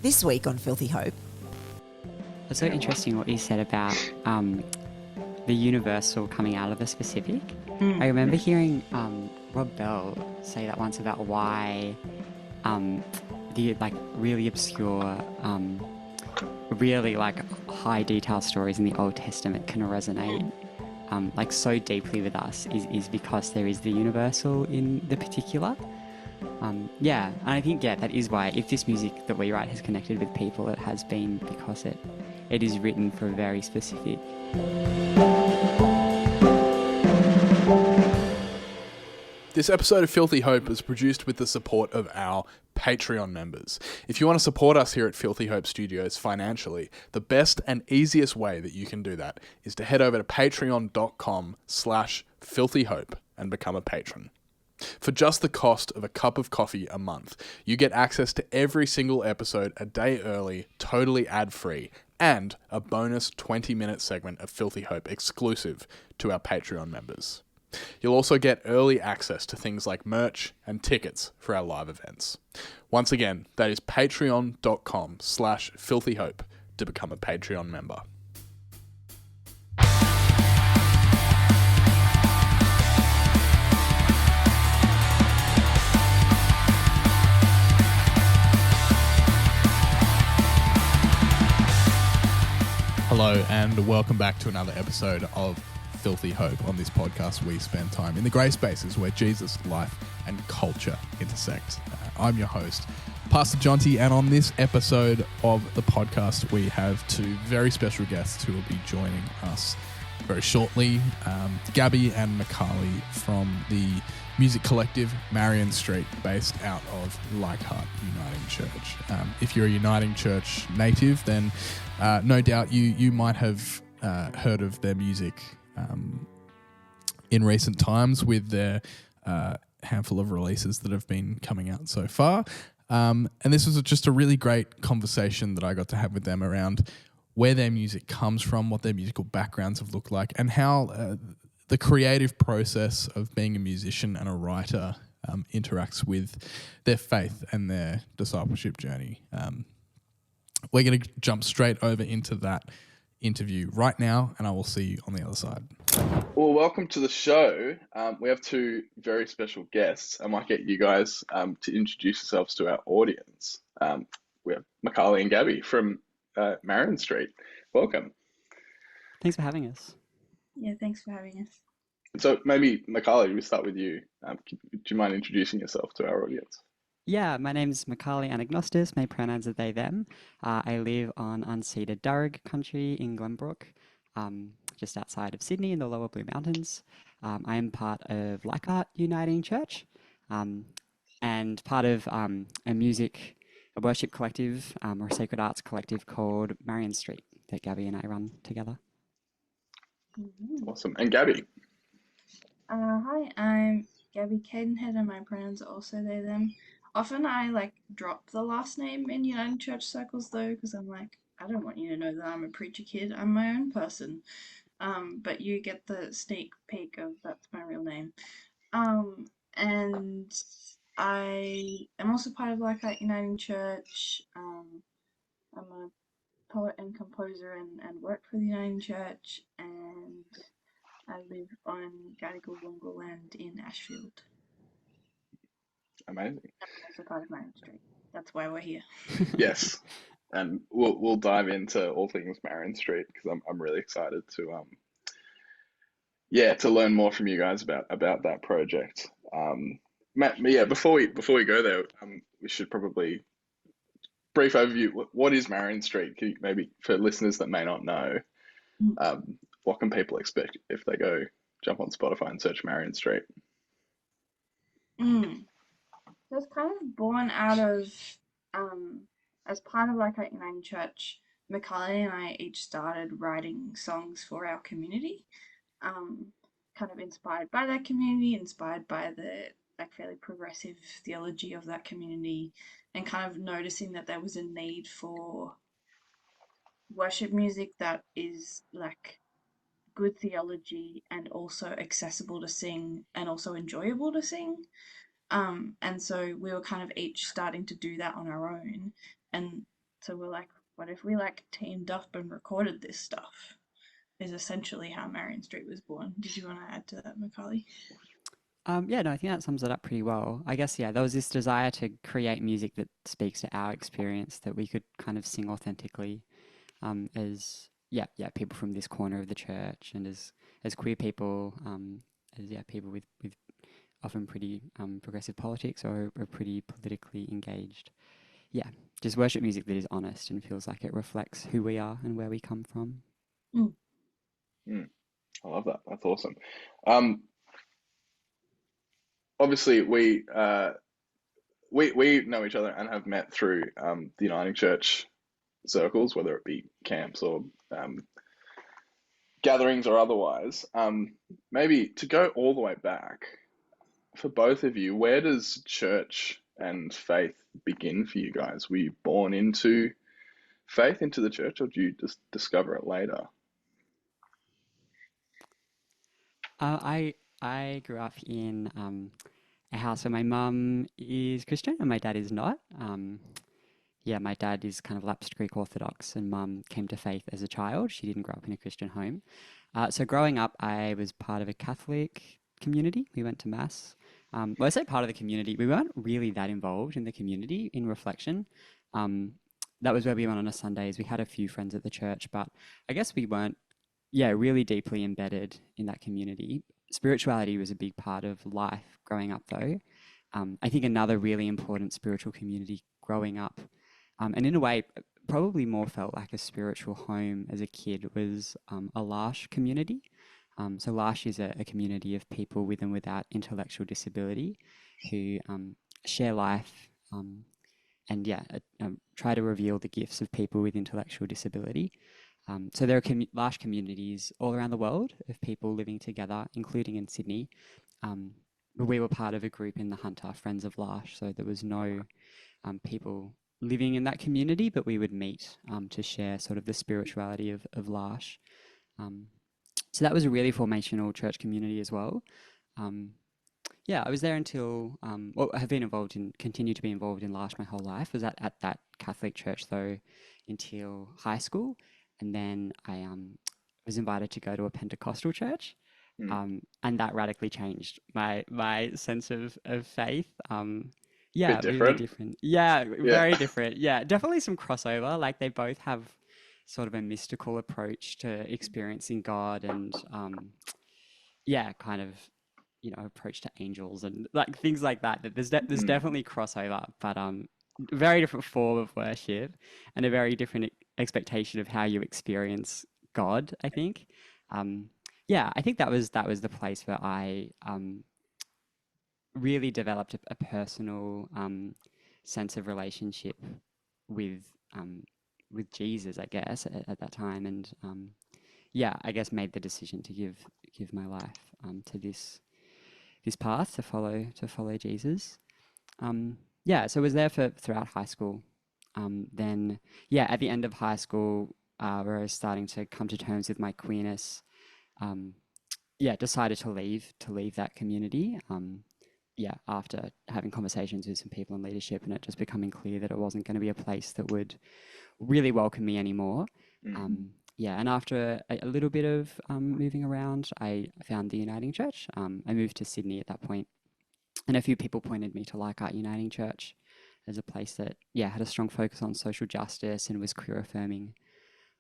This week on Filthy Hope. It's so interesting what you said about the universal coming out of the specific. I remember hearing Rob Bell say that once about why the really obscure, really high detail stories in the Old Testament can resonate so deeply with us is because there is the universal in the particular. And I think that is why if this music that we write has connected with people, it has been because it is written for a very specific. This episode of Filthy Hope is produced with the support of our Patreon members. If you want to support us here at Filthy Hope Studios financially, the best and easiest way that you can do that is to head over to patreon.com/filthyhope and become a patron. For just the cost of a cup of coffee a month, you get access to every single episode a day early, totally ad-free, and a bonus 20-minute segment of Filthy Hope exclusive to our Patreon members. You'll also get early access to things like merch and tickets for our live events. Once again, that is patreon.com/filthyhope to become a Patreon member. Hello and welcome back to another episode of Filthy Hope. On this podcast, we spend time in the grey spaces where Jesus, life, and culture intersect. I'm your host, Pastor Jonty, and on this episode of the podcast, we have two very special guests who will be joining us very shortly. Gabi and Mikali from the music collective Marion St, based out of Leichhardt Uniting Church. If you're a Uniting Church native, then no doubt you might have heard of their music in recent times with their handful of releases that have been coming out so far. And this was just a really great conversation that I got to have with them around where their music comes from, what their musical backgrounds have looked like, and how the creative process of being a musician and a writer interacts with their faith and their discipleship journey. We're going to jump straight over into that interview right now, and I will see you on the other side. Well, welcome to the show. We have two very special guests. I might get you guys to introduce yourselves to our audience. We have Mikali and Gabi from Marion St. Welcome. Thanks for having us. Yeah, thanks for having us. So maybe, Mikali, we start with you. Do you mind introducing yourself to our audience? Yeah, my name's Mikali Anagnostis. My pronouns are they, them. I live on unceded Darug country in Glenbrook, just outside of Sydney in the lower Blue Mountains. I am part of Leichhardt Uniting Church and part of a worship collective or a sacred arts collective called Marion St that Gabi and I run together. Awesome. And Gabi? Hi, I'm Gabi Cadenhead and my pronouns are also they, them. Often I drop the last name in Uniting Church circles though, because I'm like, I don't want you to know that I'm a preacher kid. I'm my own person. But you get the sneak peek of that's my real name. And I am also part of Leichhardt Uniting Church. I'm a poet and composer and work for the Uniting Church, and I live on Gadigal Land in Ashfield. Amazing. I'm also part of Marion St. That's why we're here. Yes, and we'll dive into all things Marion St because I'm really excited to learn more from you guys about that project. Before we go there, we should probably brief overview. What is Marion St? Maybe for listeners that may not know, what can people expect if they go jump on Spotify and search Marion St? So it's kind of born out of, as part of Leichhardt Uniting Church, Mikali and I each started writing songs for our community, kind of inspired by that community, inspired by the fairly progressive theology of that community, and kind of noticing that there was a need for worship music that is good theology and also accessible to sing and also enjoyable to sing. And so we were kind of each starting to do that on our own. And So we're like, what if we like teamed up and recorded this stuff? Is essentially how Marion St was born. Did you want to add to that, Mikali? Yeah, no, I think that sums it up pretty well. I guess, yeah, there was this desire to create music that speaks to our experience that we could kind of sing authentically, as people from this corner of the church, and as queer people, as people with often pretty progressive politics or pretty politically engaged. Yeah, just worship music that is honest and feels like it reflects who we are and where we come from. Mm. I love that. That's awesome. Obviously, we know each other and have met through the Uniting Church circles, whether it be camps or gatherings or otherwise. Maybe to go all the way back, for both of you, where does church and faith begin for you guys? Were you born into faith, into the church, or did you just discover it later? I grew up in a house where my mum is Christian and my dad is not. My dad is kind of lapsed Greek Orthodox, and mum came to faith as a child. She didn't grow up in a Christian home. So growing up, I was part of a Catholic community. We went to mass. Well, I say part of the community. We weren't really that involved in the community in reflection. That was where we went on a Sundays. We had a few friends at the church, but I guess we weren't, really deeply embedded in that community. Spirituality was a big part of life growing up, though. I think another really important spiritual community growing up, and in a way, probably more felt like a spiritual home as a kid, was a L'Arche community. So L'Arche is a community of people with and without intellectual disability who share life and try to reveal the gifts of people with intellectual disability. So there are L'Arche communities all around the world of people living together, including in Sydney. But we were part of a group in the Hunter, Friends of L'Arche, so there was no people living in that community, but we would meet to share sort of the spirituality of L'Arche. So that was a really formational church community as well. I was there until, I have been continue to be involved in L'Arche my whole life. I was at that Catholic church though until high school. And then I was invited to go to a Pentecostal church. And that radically changed my sense of faith. Bit different. Really different. Yeah, very different. Yeah, definitely some crossover. Like they both have sort of a mystical approach to experiencing God and kind of approach to angels and like things like that. That there's definitely crossover, but very different form of worship and a very different expectation of how you experience God, I think. I think that was the place where I really developed a personal sense of relationship with Jesus, I guess, at that time, and I guess made the decision to give my life to this path to follow Jesus. So I was there throughout high school. Then at the end of high school, where I was starting to come to terms with my queerness, decided to leave that community. After having conversations with some people in leadership and it just becoming clear that it wasn't going to be a place that would really welcome me anymore. And after a little bit of moving around, I found the Uniting Church. I moved to Sydney at that point, and a few people pointed me to Leichhardt Uniting Church as a place that had a strong focus on social justice and was queer affirming.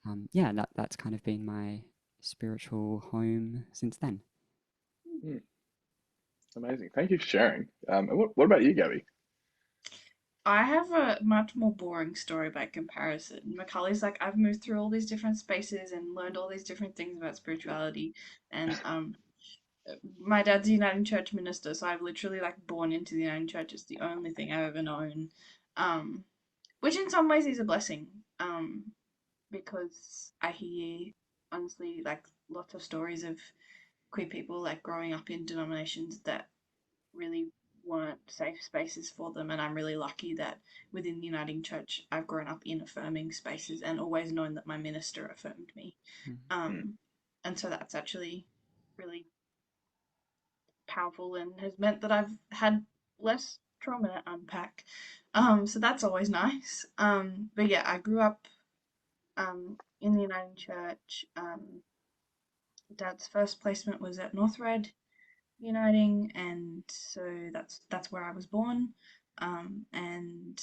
And that's kind of been my spiritual home since then. Amazing. Thank you for sharing. What about you, Gabi? I have a much more boring story by comparison. Mikali's like, I've moved through all these different spaces and learned all these different things about spirituality. And my dad's a Uniting Church minister, so I've literally like born into the Uniting Church. It's the only thing I've ever known. Which in some ways is a blessing. Because I hear honestly like lots of stories of queer people like growing up in denominations that really weren't safe spaces for them, and I'm really lucky that within the Uniting Church I've grown up in affirming spaces and always known that my minister affirmed me. And so that's actually really powerful and has meant that I've had less trauma to unpack. So that's always nice. But yeah, I grew up in the Uniting Church. Dad's first placement was at North Red Uniting, and so that's where I was born. And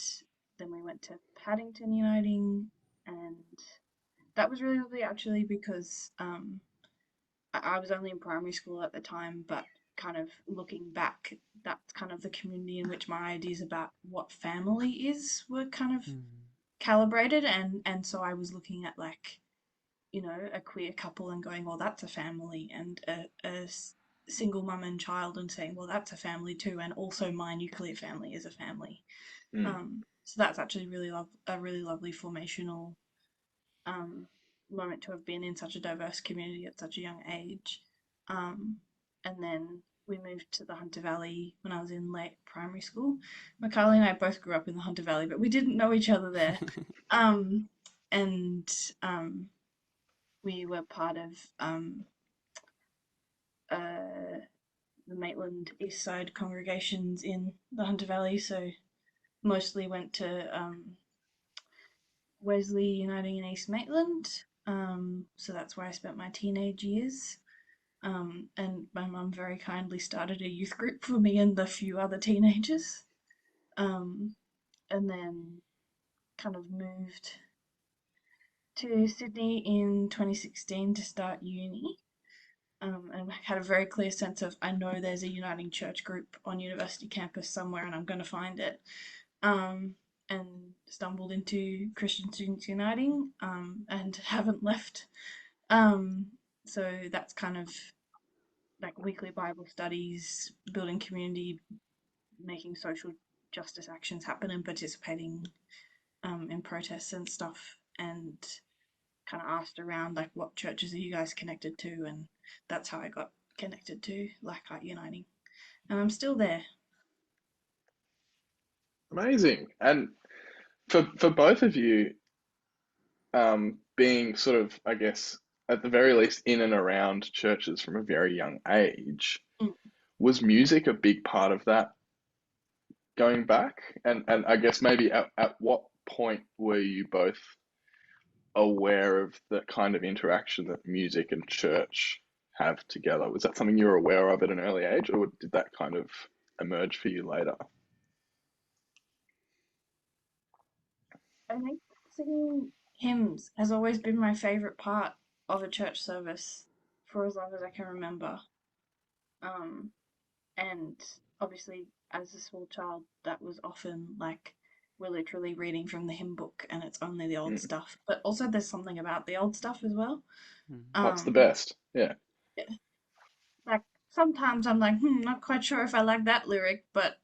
then we went to Paddington Uniting, and that was really lovely actually because I was only in primary school at the time, but kind of looking back, that's kind of the community in which my ideas about what family is were kind of calibrated, and so I was looking at like, you know, a queer couple and going, well, that's a family, and a single mum and child and saying, well, that's a family too, and also my nuclear family is a family. So that's actually a really lovely formational um, moment to have been in such a diverse community at such a young age. Um, and then we moved to the Hunter Valley when I was in late primary school. Mikali and I both grew up in the Hunter Valley, but we didn't know each other there. And we were part of uh, the Maitland East Side congregations in the Hunter Valley, so mostly went to Wesley Uniting in East Maitland. So that's where I spent my teenage years. And my mum very kindly started a youth group for me and the few other teenagers. And then kind of moved to Sydney in 2016 to start uni. And I had a very clear sense of I know there's a Uniting Church group on university campus somewhere and I'm going to find it. And stumbled into Christian Students Uniting and haven't left. So that's kind of like weekly Bible studies, building community, making social justice actions happen, and participating in protests and stuff. And kind of asked around like, what churches are you guys connected to? And that's how I got connected to Leichhardt Uniting, and I'm still there. Amazing. And for both of you, being sort of, I guess, at the very least in and around churches from a very young age, Mm. was music a big part of that going back? And I guess maybe at what point were you both aware of the kind of interaction that music and church have together? Was that something you were aware of at an early age, or did that kind of emerge for you later? I think singing hymns has always been my favourite part of a church service for as long as I can remember. Um, and obviously, as a small child, that was often like we're literally reading from the hymn book and it's only the old Mm. stuff. But also, there's something about the old stuff as well. That's the Um, best. Yeah. yeah, like sometimes I'm like, not quite sure if I like that lyric, but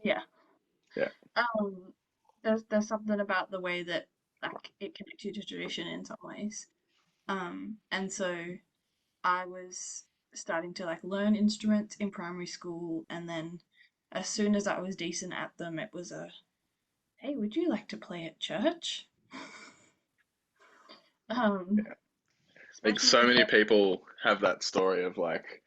yeah. Yeah. Um, there's something about the way that like it connects you to tradition in some ways. And so I was starting to like learn instruments in primary school, and then as soon as I was decent at them, it was a hey, would you like to play at church? Um, Yeah. I think especially so with many people have that story of like,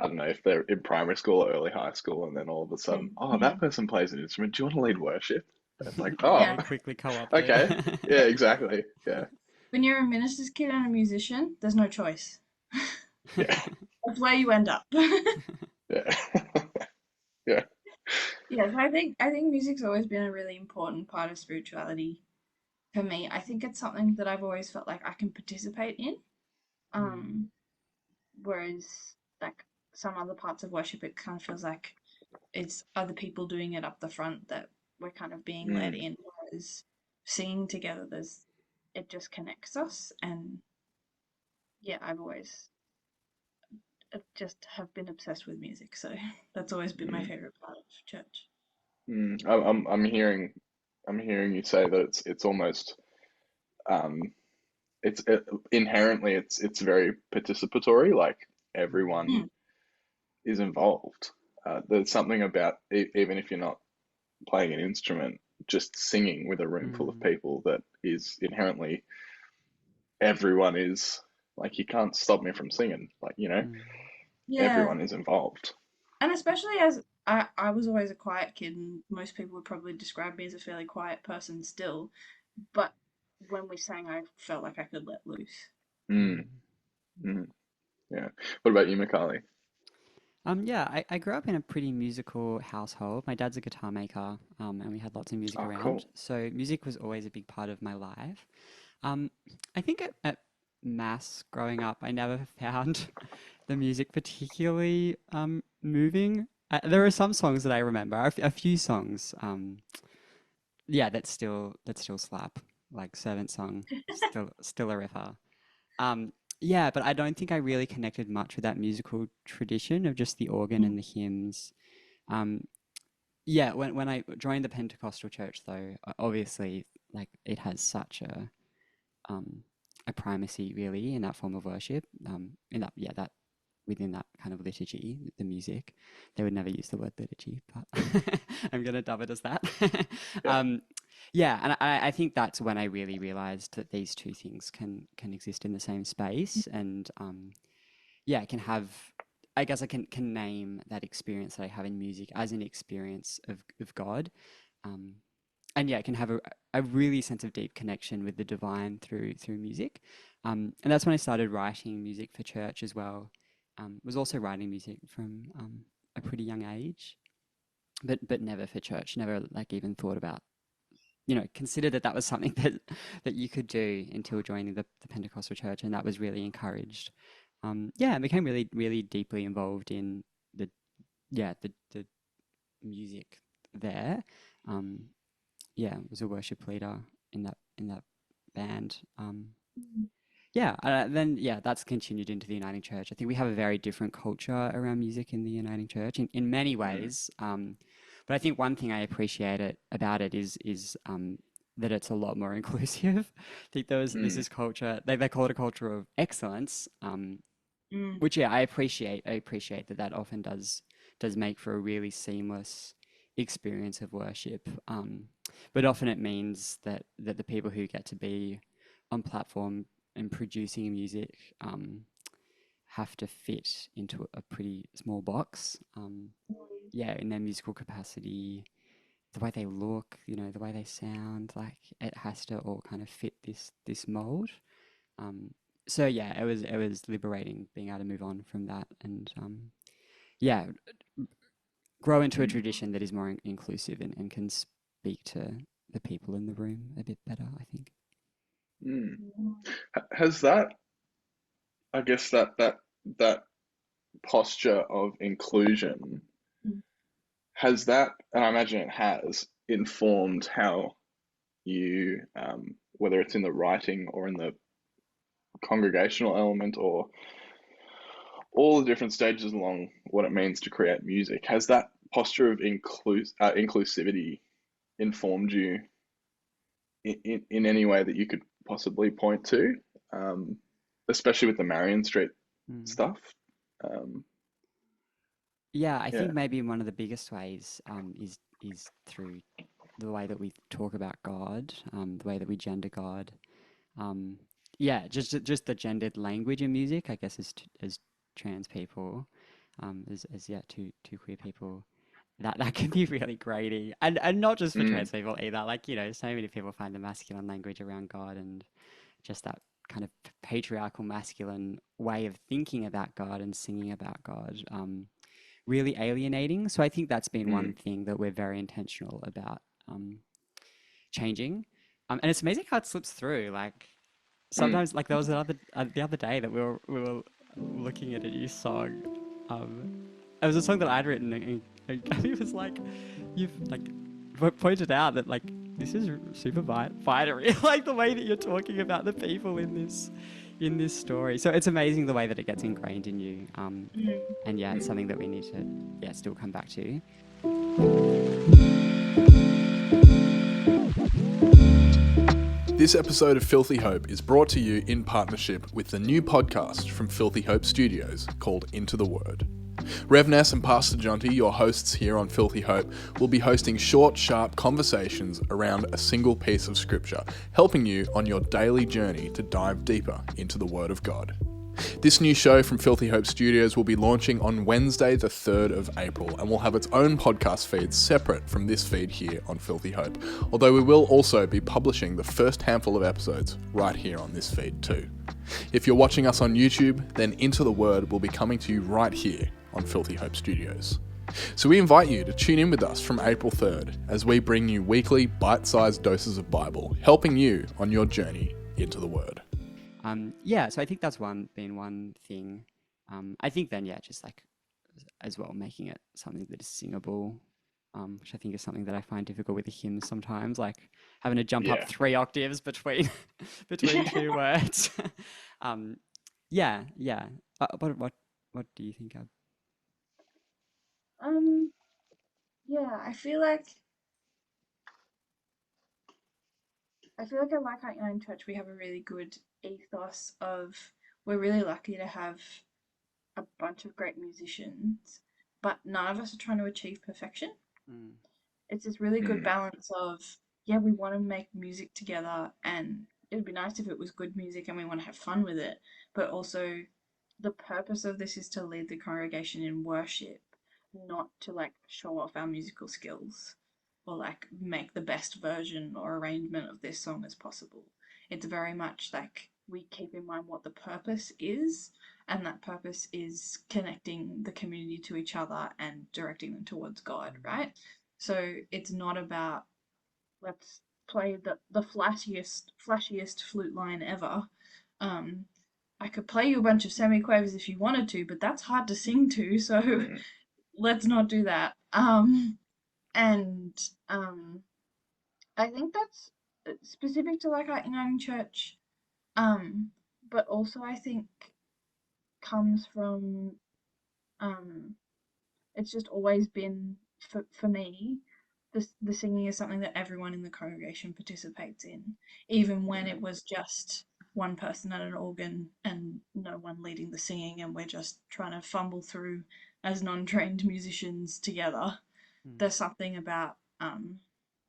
I don't know if they're in primary school or early high school, and then all of a sudden, oh, that person plays an instrument. Do you want to lead worship? It's like, oh, Very quickly co-opted. okay. Yeah, exactly. Yeah. when you're a minister's kid and a musician, there's no choice. Yeah. That's where you end up. Yeah. Yeah. Yes, I think music's always been a really important part of spirituality for me. I think it's something that I've always felt like I can participate in. Um, Whereas like some other parts of worship, it kind of feels like it's other people doing it up the front that we're kind of being led Mm. in. Whereas singing together, it just connects us. And yeah, I've always just have been obsessed with music, so that's always been my Mm. favorite part of church. Mm. I'm hearing you say that it's almost um inherently it's very participatory, like everyone Mm, is involved. There's something about even if you're not playing an instrument, just singing with a room full of people that is inherently everyone is like, you can't stop me from singing. Like, yeah, everyone is involved. and especially as I was always a quiet kid, and most people would probably describe me as a fairly quiet person still. But when we sang, I felt like I could let loose. Mm, mm, yeah. What about you, Mikali? I grew up in a pretty musical household. My dad's a guitar maker, and we had lots of music Oh, around. cool. So music was always a big part of my life. Um, I think at mass growing up, I never found the music particularly moving. There are some songs that I remember, a few songs, that still slap, like Servant Song, still a ripper. Um, yeah, but I don't think I really connected much with that musical tradition of just the organ and the hymns. Um, yeah, when I joined the Pentecostal church, though, obviously, like it has such um, a primacy really in that form of worship. In that yeah that within that kind of liturgy, the music, they would never use the word liturgy, but I'm gonna dub it as that. Yeah. Yeah, and I think that's when I really realized that these two things can exist in the same space, and yeah, can have. I guess I can name that experience that I have in music as an experience of God, um, and yeah, it can have a really sense of deep connection with the divine through music, and that's when I started writing music for church as well. Was also writing music from a pretty young age, but never for church. Never like even thought about, considered that was something that you could do until joining the Pentecostal church, and that was really encouraged. Yeah, I became really really deeply involved in the the music there. Um, yeah, was a worship leader in that band. Yeah, then yeah, that's continued into the Uniting Church. I think we have a very different culture around music in the Uniting Church in many Mm, ways. But I think one thing I appreciate about it is that it's a lot more inclusive. I think there's mm, this culture, they call it a culture of excellence, Mm. which yeah, I appreciate. I appreciate that often does make for a really seamless experience of worship. But often it means that the people who get to be on platform and producing music have to fit into a pretty small box. Yeah, in their musical capacity, the way they look, the way they sound, like it has to all kind of fit this mold. Um, so yeah, it was liberating being able to move on from that and yeah, grow into a tradition that is more inclusive and can speak to the people in the room a bit better, I think. mm. Has that, I guess that posture of inclusion, Mm. has that, and I imagine it has, informed how you, whether it's in the writing or in the congregational element or all the different stages along what it means to create music, has that posture of inclusivity informed you in any way that you could possibly point to, um, especially with the Marion Street Mm. stuff? Um, Yeah, I yeah. think maybe one of the biggest ways is through the way that we talk about God, the way that we gender God. Um, yeah, just the gendered language in music, I guess, as trans people, as yeah, two queer people, that can be really grating, and not just for Mm, trans people either. Like so many people find the masculine language around God and just that kind of patriarchal masculine way of thinking about God and singing about God, really alienating. So I think that's been one mm, thing that we're very intentional about changing. And it's amazing how it slips through. Like mm. sometimes, like there was the other day that we were looking at a new song. It was a song that I'd written, and Gabi was like, "You've like pointed out that like this is super binary, like the way that you're talking about the people in this story." So it's amazing the way that it gets ingrained in you. Mm. And yeah, it's Mm. something that we need to still come back to. This episode of Filthy Hope is brought to you in partnership with the new podcast from Filthy Hope Studios called Into the Word. Rev Ness and Pastor Jonty, your hosts here on Filthy Hope, will be hosting short, sharp conversations around a single piece of scripture, helping you on your daily journey to dive deeper into the Word of God. This new show from Filthy Hope Studios will be launching on Wednesday, the 3rd of April, and will have its own podcast feed separate from this feed here on Filthy Hope, although we will also be publishing the first handful of episodes right here on this feed too. If you're watching us on YouTube, then Into the Word will be coming to you right here on Filthy Hope Studios. So we invite you to tune in with us from April 3rd as we bring you weekly bite-sized doses of Bible, helping you on your journey into the Word. So I think that's one thing. I think then, just like as well, making it something that is singable, which I think is something that I find difficult with the hymns sometimes, like having to jump up 3 octaves between two words. What do you think, Ab? I feel like at Leichhardt Uniting Church we have a really good ethos of, we're really lucky to have a bunch of great musicians, but none of us are trying to achieve perfection. It's this really good balance of, we want to make music together and it would be nice if it was good music and we want to have fun with it, but also the purpose of this is to lead the congregation in worship, not to like show off our musical skills or like make the best version or arrangement of this song as possible. It's very much like we keep in mind what the purpose is, and that purpose is connecting the community to each other and directing them towards God, right? So it's not about let's play the flashiest flute line ever. I could play you a bunch of semiquavers if you wanted to, but that's hard to sing to, so let's not do that. I think that's specific to Leichhardt Uniting Church, but also I think comes from, it's just always been, for me, the singing is something that everyone in the congregation participates in, even when it was just one person at an organ and no one leading the singing, and we're just trying to fumble through as non-trained musicians together. There's something about,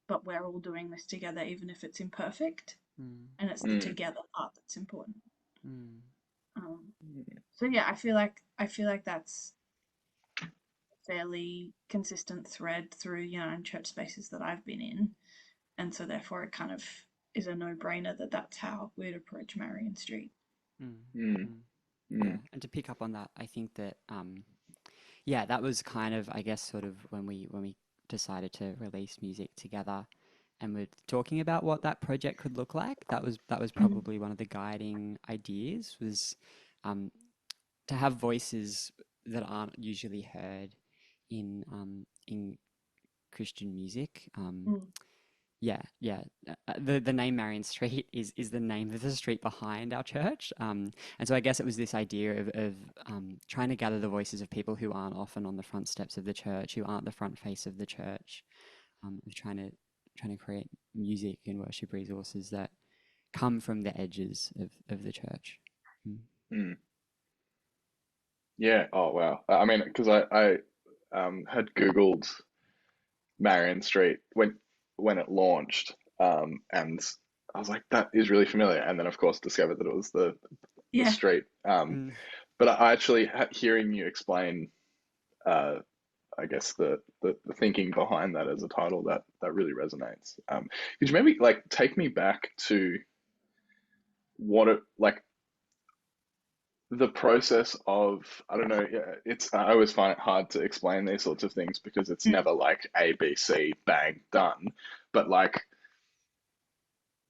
but we're all doing this together, even if it's imperfect, and it's the together part that's important. I feel like that's a fairly consistent thread through church spaces that I've been in, and so therefore it kind of is a no-brainer that that's how we'd approach Marion Street. Yeah, and to pick up on that, I think that that was kind of, I guess, sort of when we decided to release music together and we're talking about what that project could look like. That was probably one of the guiding ideas, was to have voices that aren't usually heard in Christian music. The name Marion Street is the name of the street behind our church, and so I guess it was this idea of trying to gather the voices of people who aren't often on the front steps of the church, who aren't the front face of the church, of trying to create music and worship resources that come from the edges of the church. Yeah. Oh wow. I mean, because I had Googled Marion Street when it launched, and I was like, that is really familiar. And then of course discovered that it was the street. But I actually hearing you explain, I guess the thinking behind that as a title, that really resonates. Could you maybe like take me back to what it like the process of, I don't know, I always find it hard to explain these sorts of things because it's never like A, B, C, bang, done. But like,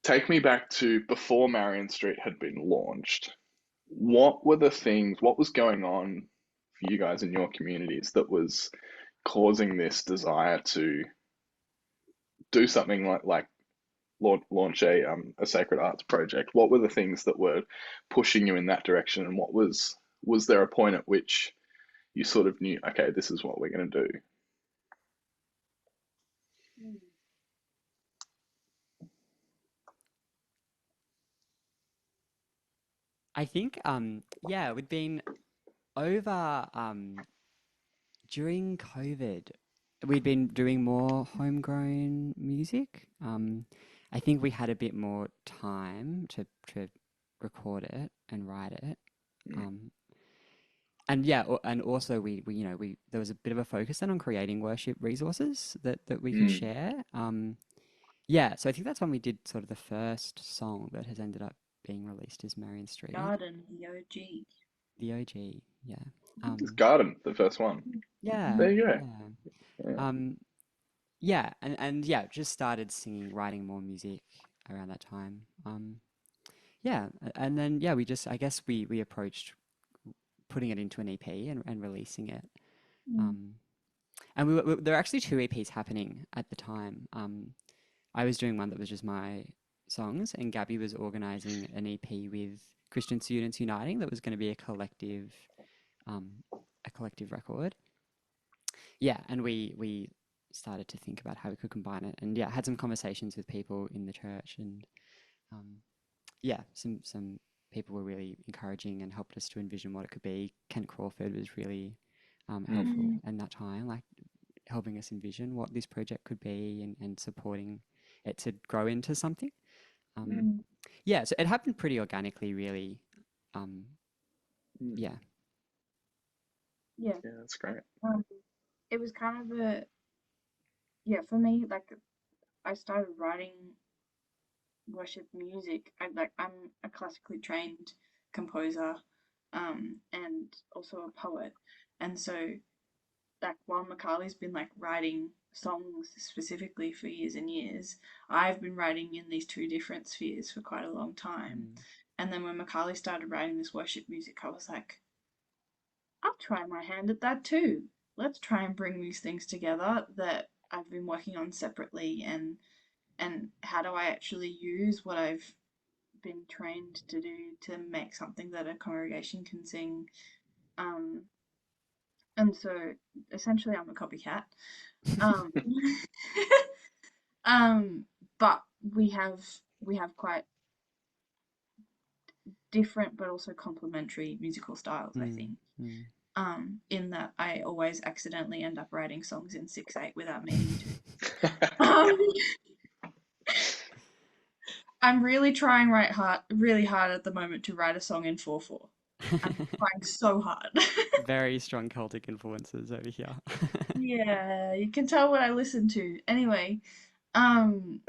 take me back to before Marion Street had been launched. What were the things, what was going on for you guys in your communities that was causing this desire to do something like launch a sacred arts project? What were the things that were pushing you in that direction, and what was there a point at which you sort of knew, okay, this is what we're going to do? I think we'd been over during COVID. We'd been doing more homegrown music. I think we had a bit more time to record it and write it. Um, and yeah, and also we there was a bit of a focus then on creating worship resources that we could share. Yeah, so I think that's when we did sort of the first song that has ended up being released as Marion Street. Garden, the OG. The OG, yeah. It's Garden, the first one. Yeah, There you go. yeah. Yeah, and yeah, just started singing, writing more music around that time. Yeah, and then yeah, I guess we approached putting it into an EP and releasing it. And there were actually two EPs happening at the time. I was doing one that was just my songs, and Gabi was organizing an EP with Christian Students Uniting that was going to be a collective record. Yeah, and we started to think about how we could combine it, and yeah, had some conversations with people in the church, and yeah, some people were really encouraging and helped us to envision what it could be. Kent Crawford was really helpful in that time, like helping us envision what this project could be and supporting it to grow into something. Yeah, so it happened pretty organically, really. Yeah. Yeah. Yeah, that's great. It was kind of for me, like, I started writing worship music. I'm a classically trained composer, and also a poet. And so, like, while Mikali's been like writing songs specifically for years and years, I've been writing in these two different spheres for quite a long time. And then when Mikali started writing this worship music, I was like, I'll try my hand at that too. Let's try and bring these things together that I've been working on separately, and how do I actually use what I've been trained to do to make something that a congregation can sing. And so essentially I'm a copycat. Um, but we have quite different but also complementary musical styles, I think. In that I always accidentally end up writing songs in 6/8 without meaning to. I'm really trying really hard at the moment to write a song in 4/4. I'm trying so hard. Very strong Celtic influences over here. Yeah, you can tell what I listen to. Anyway, so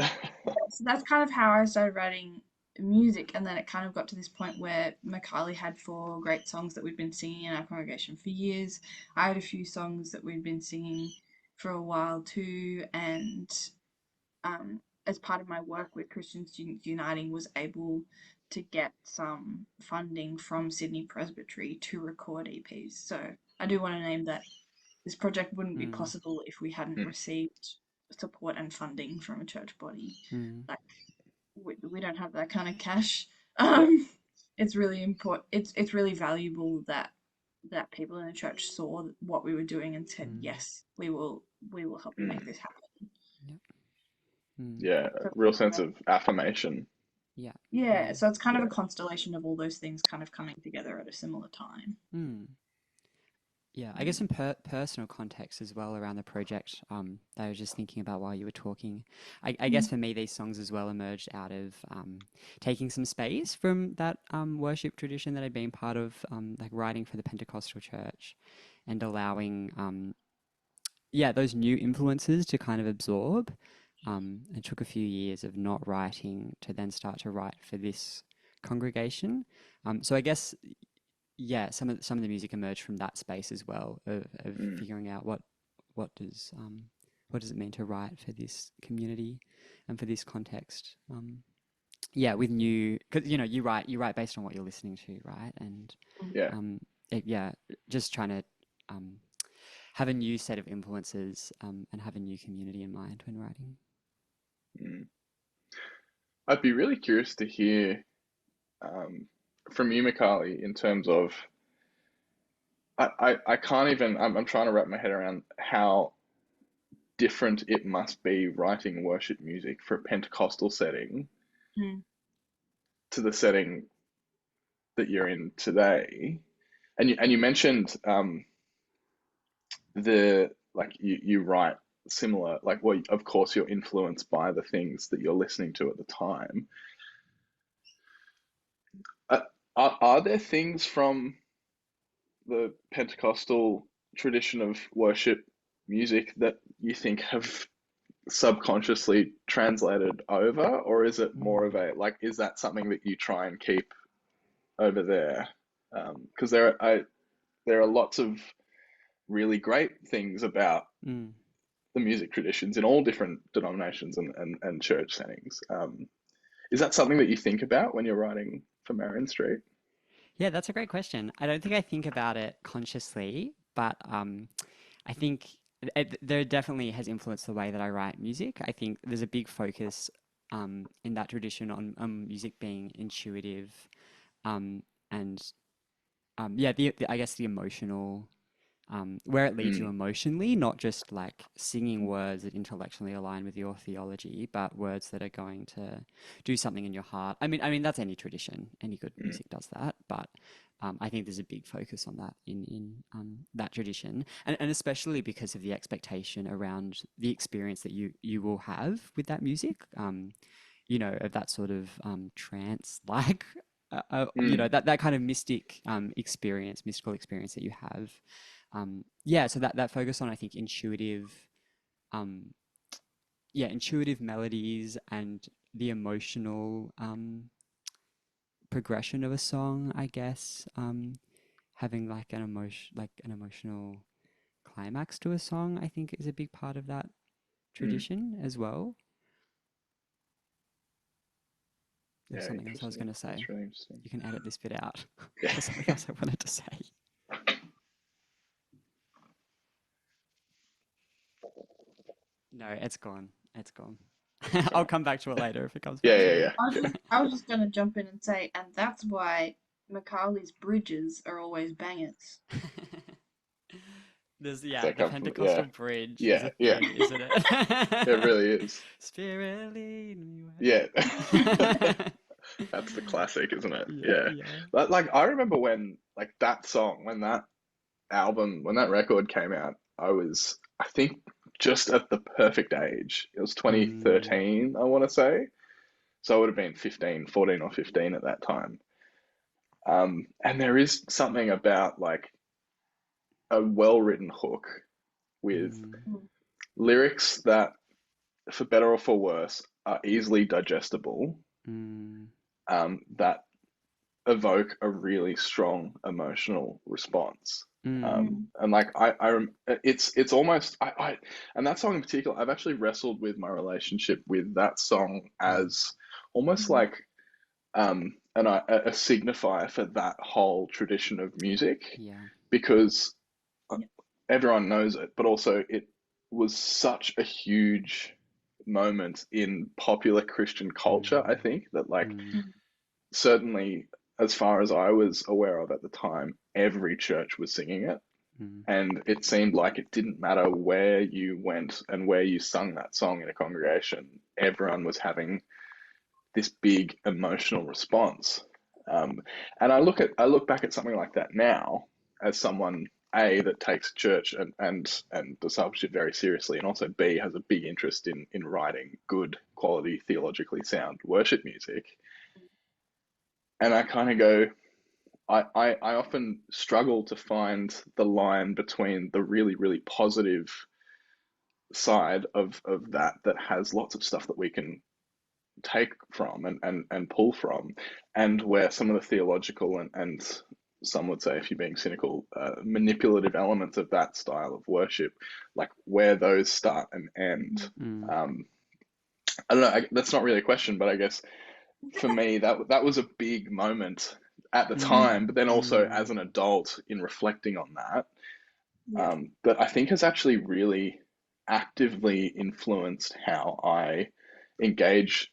that's kind of how I started writing music, and then it kind of got to this point where Mikali had 4 great songs that we'd been singing in our congregation for years. I had a few songs that we'd been singing for a while too, and as part of my work with Christian Students Uniting, was able to get some funding from Sydney Presbytery to record EPs. So I do want to name that this project wouldn't be possible if we hadn't received support and funding from a church body. Like, we don't have that kind of cash. It's really important. It's really valuable that people in the church saw what we were doing and said, yes, we will help you make this happen. Yeah, a real sense of affirmation. Yeah, so it's kind of a constellation of all those things kind of coming together at a similar time. Yeah, I guess in personal context as well around the project, I was just thinking about while you were talking. I guess for me, these songs as well emerged out of taking some space from that worship tradition that I'd been part of, like writing for the Pentecostal church, and allowing, those new influences to kind of absorb. It took a few years of not writing to then start to write for this congregation. So I guess, yeah, some of the music emerged from that space as well of figuring out what does it mean to write for this community and for this context. Yeah, with new, because you write based on what you're listening to, right? And just trying to have a new set of influences and have a new community in mind when writing. I'd be really curious to hear from you, Mikali, in terms of I can't even I'm trying to wrap my head around how different it must be writing worship music for a Pentecostal setting to the setting that you're in today. And you mentioned you write similar, like, well, of course you're influenced by the things that you're listening to at the time. are there things from the Pentecostal tradition of worship music that you think have subconsciously translated over, or is it more of a like, is that something that you try and keep over there? Because there are lots of really great things about Mm. the music traditions in all different denominations and church settings. Is that something that you think about when you're writing for Marion Street? Yeah, that's a great question. I don't think I think about it consciously, but I think there definitely has influenced the way that I write music. I think there's a big focus in that tradition on music being intuitive, and yeah, I guess the emotional, where it leads you Mm, emotionally, not just like singing words that intellectually align with your theology, but words that are going to do something in your heart. I mean that's any tradition. Any good mm, music does that, but I think there's a big focus on that in that tradition, and especially because of the expectation around the experience that you will have with that music. Of that sort of trance like. mm. That kind of mystical experience that you have. Yeah, so that focus on, I think, um, intuitive melodies and the emotional progression of a song, I guess. Having like an emotional climax to a song, I think, is a big part of that Mm. tradition as well. There's Yeah, something else I was interesting. going to say. That's really interesting. You can edit this bit out. Yeah. There's something else I wanted to say. No, it's gone. It's gone. That's all I'll right. come back to it later if it comes Yeah, back to yeah, me. yeah, yeah. I was just gonna jump in and say, and that's why Mikali's bridges are always bangers. Because I The come from, Pentecostal bridge is yeah, a yeah. thing, isn't It it? really is. Spirit lead me Yeah. where. That's the classic, isn't it? Yeah, Yeah. yeah. But like I remember when like that song, when that album, when that record came out, I think just at the perfect age. It was Mm, 2013, I want to say. So I would have been 15, 14 or 15 at that time. And there is something about like a well-written hook with mm, Mm. lyrics that, for better or for worse, are easily digestible, mm, that evoke a really strong emotional response. mm, And like it's almost and that song in particular, I've actually wrestled with my relationship with that song mm. as almost Mm. like a signifier for that whole tradition of music, Yeah. because Yeah. everyone knows it, but also it was such a huge moment in popular Christian culture, I Mm, think, that like mm, Mm. certainly as far as I was aware of at the time, every church was singing it. mm, And it seemed like it didn't matter where you went and where you sung that song in a congregation, everyone was having this big emotional response. Um, and I look back at something like that now as someone A, that takes church and discipleship very seriously, and also B, has a big interest in writing good quality theologically sound worship music. And I kind of go, I often struggle to find the line between the really, really positive side of that has lots of stuff that we can take from and pull from, and where some of the theological and some would say, if you're being cynical, manipulative elements of that style of worship, like where those start and end. mm, Um, I don't know. That's not really a question, but I guess for me that was a big moment at the mm, time, but then also mm, as an adult in reflecting on that, Yeah. that I think has actually really actively influenced how I engage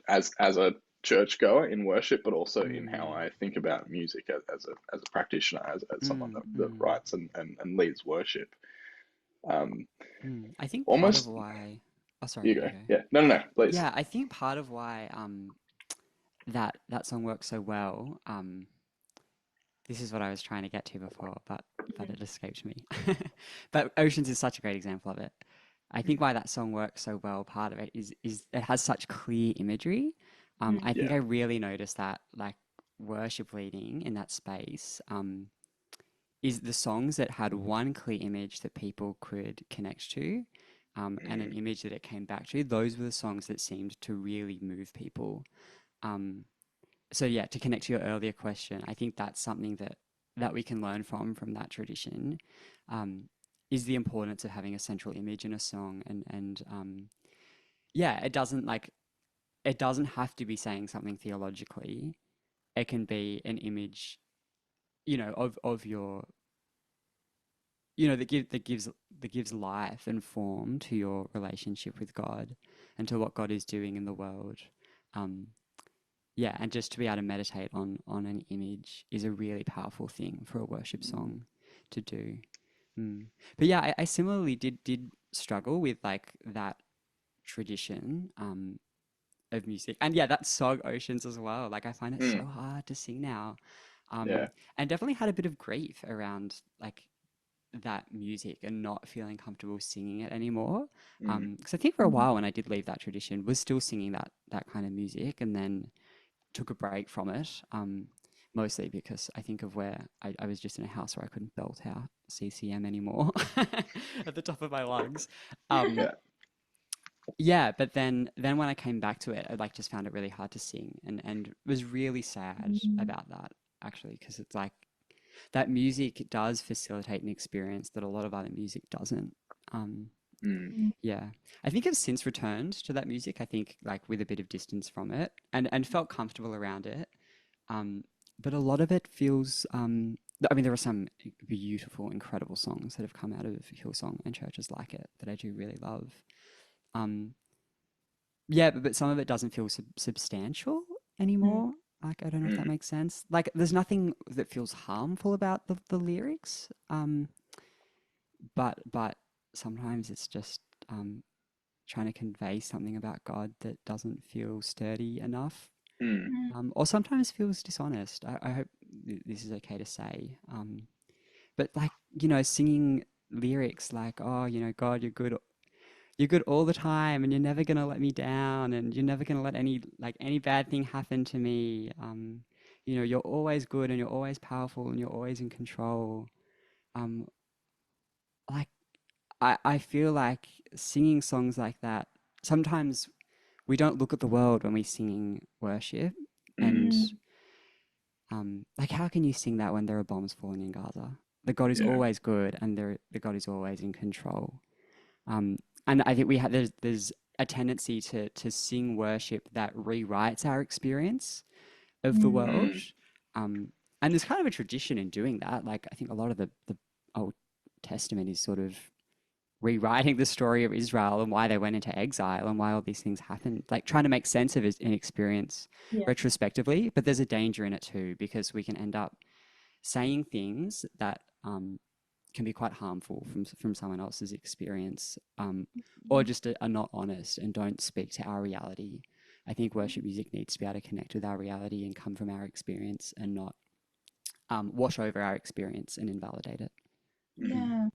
as a churchgoer in worship, but also in how mm, I think about music as a practitioner, as someone mm, that mm, writes and leads worship. Um, mm. I think part of Almost, why. Oh, sorry, you you go. go. Yeah, no, no, no, please. Yeah, I think part of why that song works so well. This is what I was trying to get to before, but it escaped me. But Oceans is such a great example of it. I think why that song works so well, part of it is it has such clear imagery. I Mm. think Yeah. I really noticed that like worship leading in that space is the songs that had one clear image that people could connect to, and an image that it came back to. Those were the songs that seemed to really move people. So yeah, to connect to your earlier question, I think that's something that we can learn from that tradition, is the importance of having a central image in a song, and yeah, it doesn't have to be saying something theologically. It can be an image, of your, that gives life and form to your relationship with God and to what God is doing in the world. Yeah, and just to be able to meditate on an image is a really powerful thing for a worship song to do. But yeah, I similarly did struggle with like that tradition of music, and yeah, that song Oceans as well. Like I find it so hard to sing now, Yeah. and definitely had a bit of grief around like that music and not feeling comfortable singing it anymore. Because I think for a while when I did leave that tradition, was still singing that kind of music, and then took a break from it. Mostly because I think of where I was just in a house where I couldn't belt out CCM anymore at the top of my lungs. Yeah. Yeah, but then when I came back to it, I like just found it really hard to sing, and was really sad about that actually, because it's like that music does facilitate an experience that a lot of other music doesn't. Yeah, I think I've since returned to that music. I think like with a bit of distance from it, and felt comfortable around it. But a lot of it feels. I mean, there are some beautiful, incredible songs that have come out of Hillsong and churches like it that I do really love. Yeah, but some of it doesn't feel substantial anymore. Like, I don't know if that makes sense. Like, there's nothing that feels harmful about the lyrics. But sometimes it's just trying to convey something about God that doesn't feel sturdy enough. Or sometimes feels dishonest. I hope this is okay to say. But like, singing lyrics like, oh, God, you're good all the time, and you're never gonna let me down, and you're never gonna let any bad thing happen to me. You're always good, and you're always powerful, and you're always in control. Like I feel like singing songs like that, sometimes we don't look at the world when we sing worship, and like how can you sing that when there are bombs falling in Gaza? The God is always good, and the God is always in control. And I think there's a tendency to sing worship that rewrites our experience of the world. And there's kind of a tradition in doing that. Like I think a lot of the Old Testament is sort of rewriting the story of Israel and why they went into exile and why all these things happened, like trying to make sense of an experience retrospectively. But there's a danger in it too, because we can end up saying things that can be quite harmful from someone else's experience, or just are not honest and don't speak to our reality. I think worship music needs to be able to connect with our reality and come from our experience, and not wash over our experience and invalidate it. Yeah.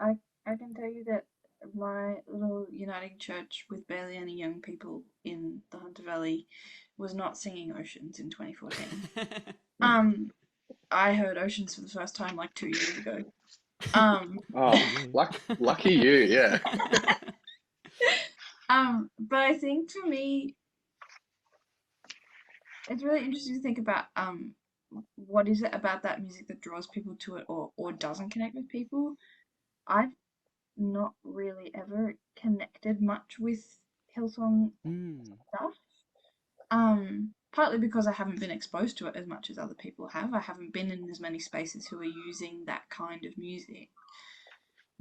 I can tell you that my little uniting church with barely any young people in the Hunter Valley was not singing Oceans in 2014. I heard Oceans for the first time like 2 years ago. Lucky you, yeah. But I think for me, it's really interesting to think about what is it about that music that draws people to it, or doesn't connect with people. I've not really ever connected much with Hillsong stuff. Partly because I haven't been exposed to it as much as other people have. I haven't been in as many spaces who are using that kind of music.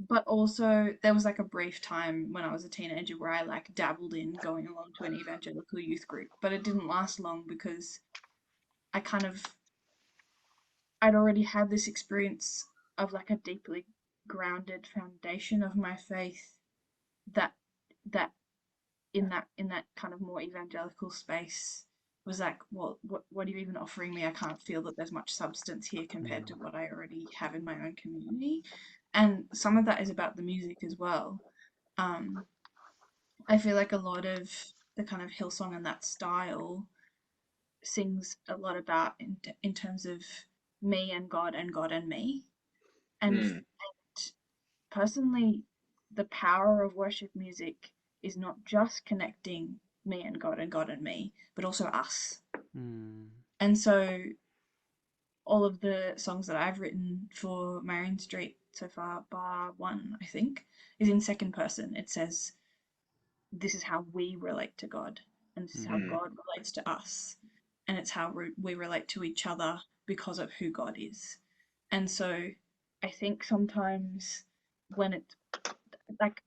But also there was like a brief time when I was a teenager where I like dabbled in going along to an evangelical youth group, but it didn't last long because I'd already had this experience of like a deeply grounded foundation of my faith that that in that kind of more evangelical space was like, well, what are you even offering me? I can't feel that there's much substance here compared to what I already have in my own community. And some of that is about the music as well. I feel like a lot of the kind of Hillsong and that style sings a lot about in terms of me and God and me. And, Mm. and personally, the power of worship music is not just connecting me and God and me, but also us. And so all of the songs that I've written for Marion St so far, bar one, I think, is in second person. It says, this is how we relate to God, and this is how God relates to us, and it's how we relate to each other because of who God is. And so I think sometimes when it's like,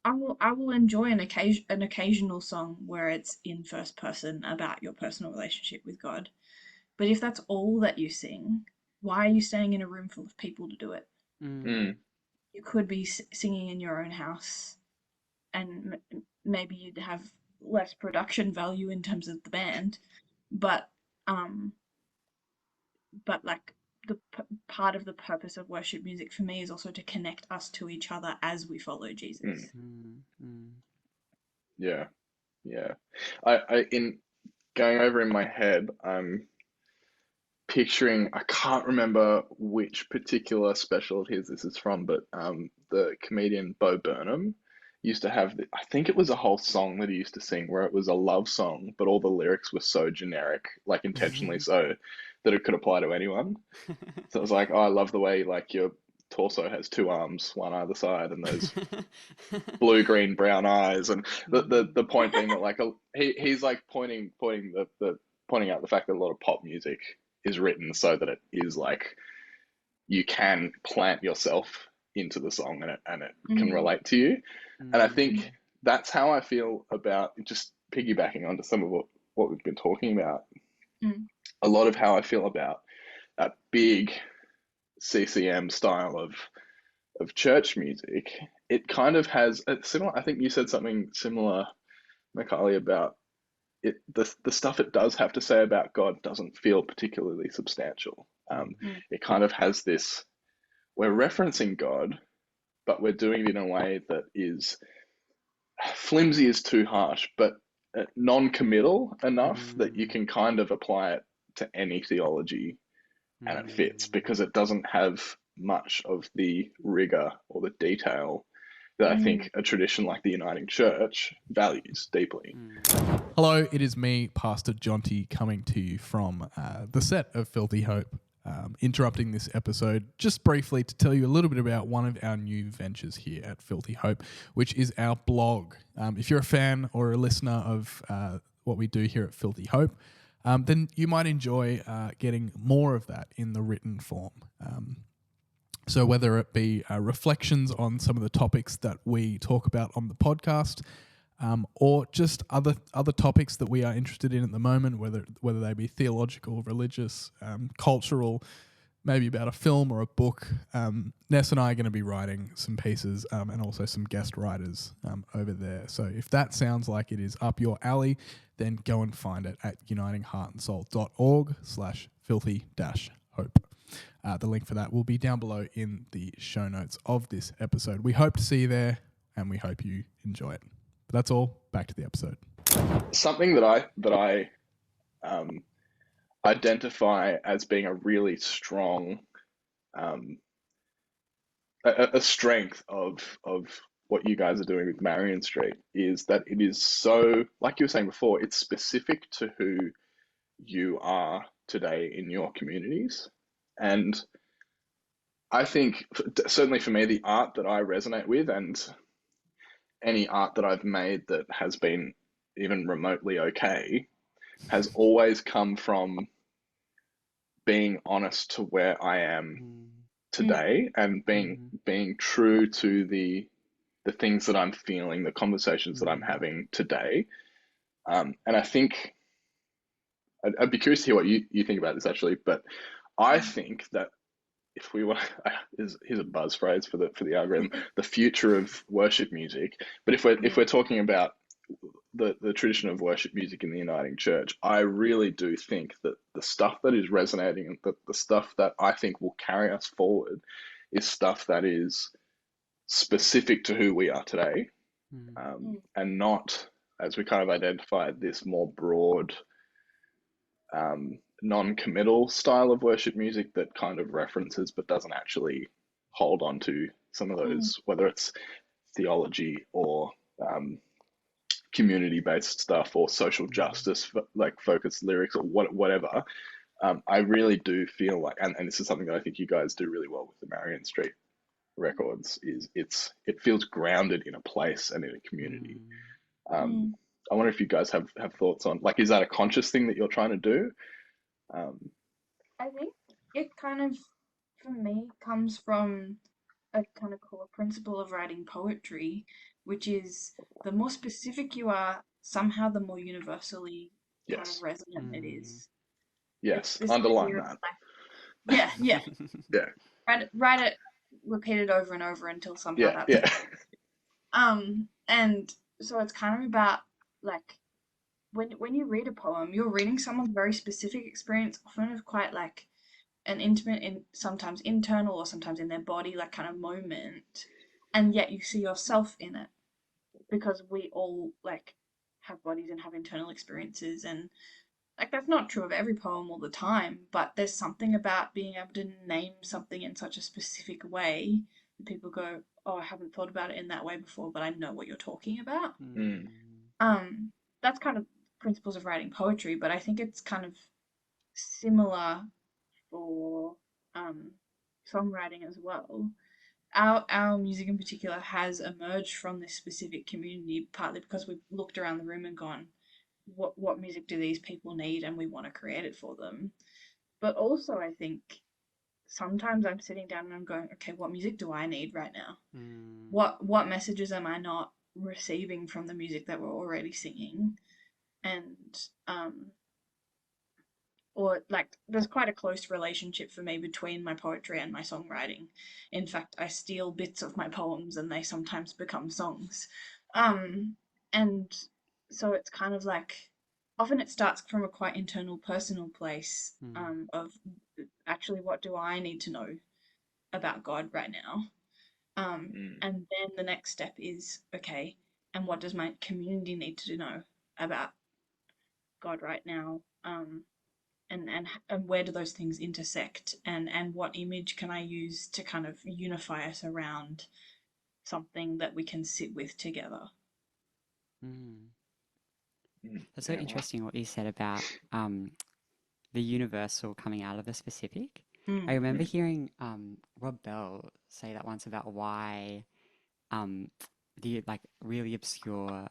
I will enjoy an occasional song where it's in first person about your personal relationship with God. But if that's all that you sing, why are you staying in a room full of people to do it? Mm. You could be singing in your own house, and maybe you'd have less production value in terms of the band, but um, like the part of the purpose of worship music for me is also to connect us to each other as we follow Jesus. Yeah. I in going over in my head, I'm picturing, I can't remember which particular special of his this is from, but the comedian Bo Burnham used to have, I think it was a whole song that he used to sing where it was a love song, but all the lyrics were so generic, like intentionally so, that it could apply to anyone. So it was like, oh, I love the way like your torso has two arms, one either side, and those blue, green, brown eyes, and the point being that like he's like pointing out the fact that a lot of pop music is written so that it is like you can plant yourself into the song and it can relate to you. And I think that's how I feel about, just piggybacking onto some of what we've been talking about. A lot of how I feel about that big CCM style of church music, it kind of has a similar, I think you said something similar, Mikali, about it, the stuff it does have to say about God doesn't feel particularly substantial. It kind of has this, we're referencing God, but we're doing it in a way that is, flimsy is too harsh, but non-committal enough that you can kind of apply it to any theology and it fits, because it doesn't have much of the rigor or the detail that I think a tradition like the Uniting Church values deeply. Hello, it is me, Pastor Jonty, coming to you from the set of Filthy Hope, interrupting this episode just briefly to tell you a little bit about one of our new ventures here at Filthy Hope, which is our blog. If you're a fan or a listener of what we do here at Filthy Hope, then you might enjoy getting more of that in the written form. So whether it be reflections on some of the topics that we talk about on the podcast, or just other topics that we are interested in at the moment, whether they be theological, religious, cultural, maybe about a film or a book. Ness and I are going to be writing some pieces and also some guest writers over there. So if that sounds like it is up your alley, then go and find it at unitingheartandsoul.org/filthy-hope. The link for that will be down below in the show notes of this episode. We hope to see you there, and we hope you enjoy it. But that's all. Back to the episode. Something that I identify as being a really strong a strength of what you guys are doing with Marion St is that it is so, like you were saying before, it's specific to who you are today in your communities. And I think, certainly for me, the art that I resonate with, and any art that I've made that has been even remotely okay, has always come from being honest to where I am today and being true to the things that I'm feeling, the conversations that I'm having today. And I think I'd be curious to hear what you think about this, actually. But I think that if we want, here's a buzz phrase for the algorithm, the future of worship music. But if we're talking about the tradition of worship music in the Uniting Church, I really do think that the stuff that is resonating and the stuff that I think will carry us forward is stuff that is specific to who we are today, and not, as we kind of identified, this more broad non-committal style of worship music that kind of references but doesn't actually hold on to some of those, whether it's theology or community-based stuff or social justice like focused lyrics or whatever. I really do feel like, and this is something that I think you guys do really well with the Marion St records, is it feels grounded in a place and in a community. I wonder if you guys have thoughts on, like, is that a conscious thing that you're trying to do? I think it kind of, for me, comes from a kind of core principle of writing poetry, which is the more specific you are, somehow the more universally kind of Yes. resonant it is. It's Yes. this Underline idea of that. like, yeah, Yeah. write it, repeat it over and over until somehow Yeah. that's Yeah. and so it's kind of about like when you read a poem, you're reading someone's very specific experience, often of quite like an intimate and sometimes internal or sometimes in their body, like kind of moment, and yet you see yourself in it because we all like have bodies and have internal experiences, and like that's not true of every poem all the time, but there's something about being able to name something in such a specific way that people go, oh, I haven't thought about it in that way before, but I know what you're talking about. That's kind of principles of writing poetry, but I think it's kind of similar for songwriting as well. Our music in particular has emerged from this specific community, partly because we've looked around the room and gone, what music do these people need, and we want to create it for them. But also, I think sometimes I'm sitting down and I'm going, okay, what music do I need right now? What messages am I not receiving from the music that we're already singing? And or like there's quite a close relationship for me between my poetry and my songwriting. In fact, I steal bits of my poems and they sometimes become songs. And so it's kind of like often it starts from a quite internal personal place of actually what do I need to know about God right now? And then the next step is okay, and what does my community need to know about God right now? And where do those things intersect, and what image can I use to kind of unify us around something that we can sit with together. That's so interesting what you said about the universal coming out of the specific. I remember hearing Rob Bell say that once about why the like really obscure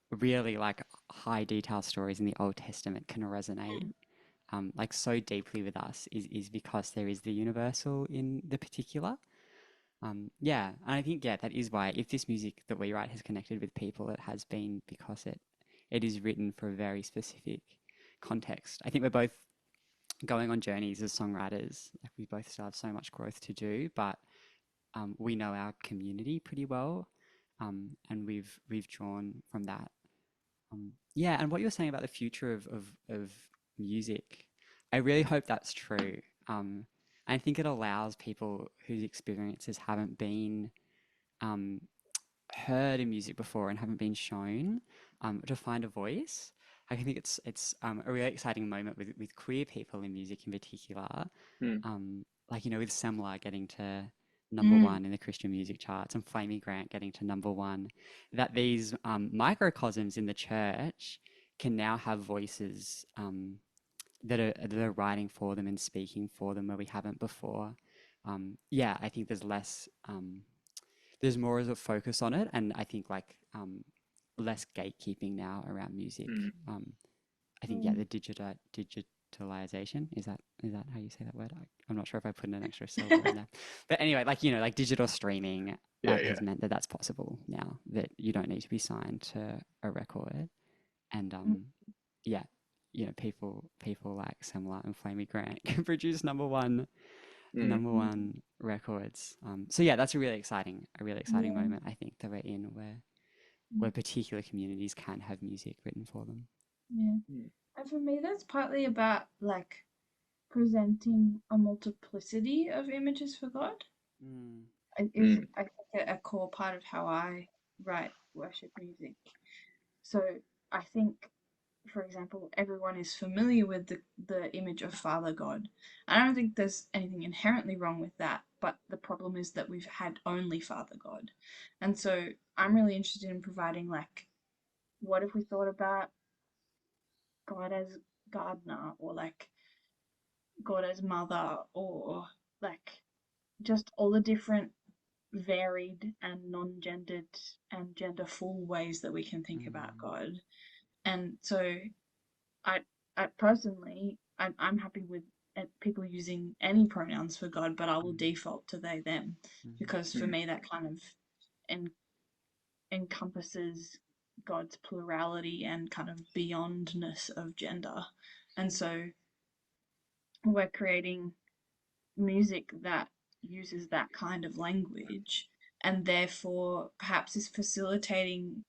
really like high detail stories in the Old Testament can resonate like so deeply with us is because there is the universal in the particular. Yeah, and I think that is why if this music that we write has connected with people, it has been because it is written for a very specific context. I think we're both going on journeys as songwriters. Like we both still have so much growth to do, but we know our community pretty well, and we've drawn from that. Yeah, and what you were saying about the future of music, I really hope that's true. I think it allows people whose experiences haven't been heard in music before and haven't been shown to find a voice. I think it's a really exciting moment with queer people in music in particular. Like, with Semler getting to number one in the Christian music charts and Flamey Grant getting to number one, that these microcosms in the church can now have voices that are writing for them and speaking for them where we haven't before. Yeah, I think there's more of a focus on it, and I think like less gatekeeping now around music. I think the digitalization is that how you say that word? I'm not sure if I put an extra syllable in there, but anyway, like digital streaming has meant that that's possible now, that you don't need to be signed to a record, and people like Semler and Flamey Grant can produce number one records. So yeah, that's a really exciting moment, I think, that we're in where particular communities can have music written for them. Yeah. And for me, that's partly about like presenting a multiplicity of images for God. Is I think a core part of how I write worship music. So I think for example, everyone is familiar with the image of Father God. I don't think there's anything inherently wrong with that, but the problem is that we've had only Father God. And so I'm really interested in providing, like, what if we thought about God as gardener, or like God as mother, or like just all the different varied and non-gendered and genderful ways that we can think about God. And so I, I personally, I'm happy with people using any pronouns for God, but I will default to they, them, because for me that kind of encompasses God's plurality and kind of beyondness of gender. And so we're creating music that uses that kind of language, and therefore perhaps is facilitating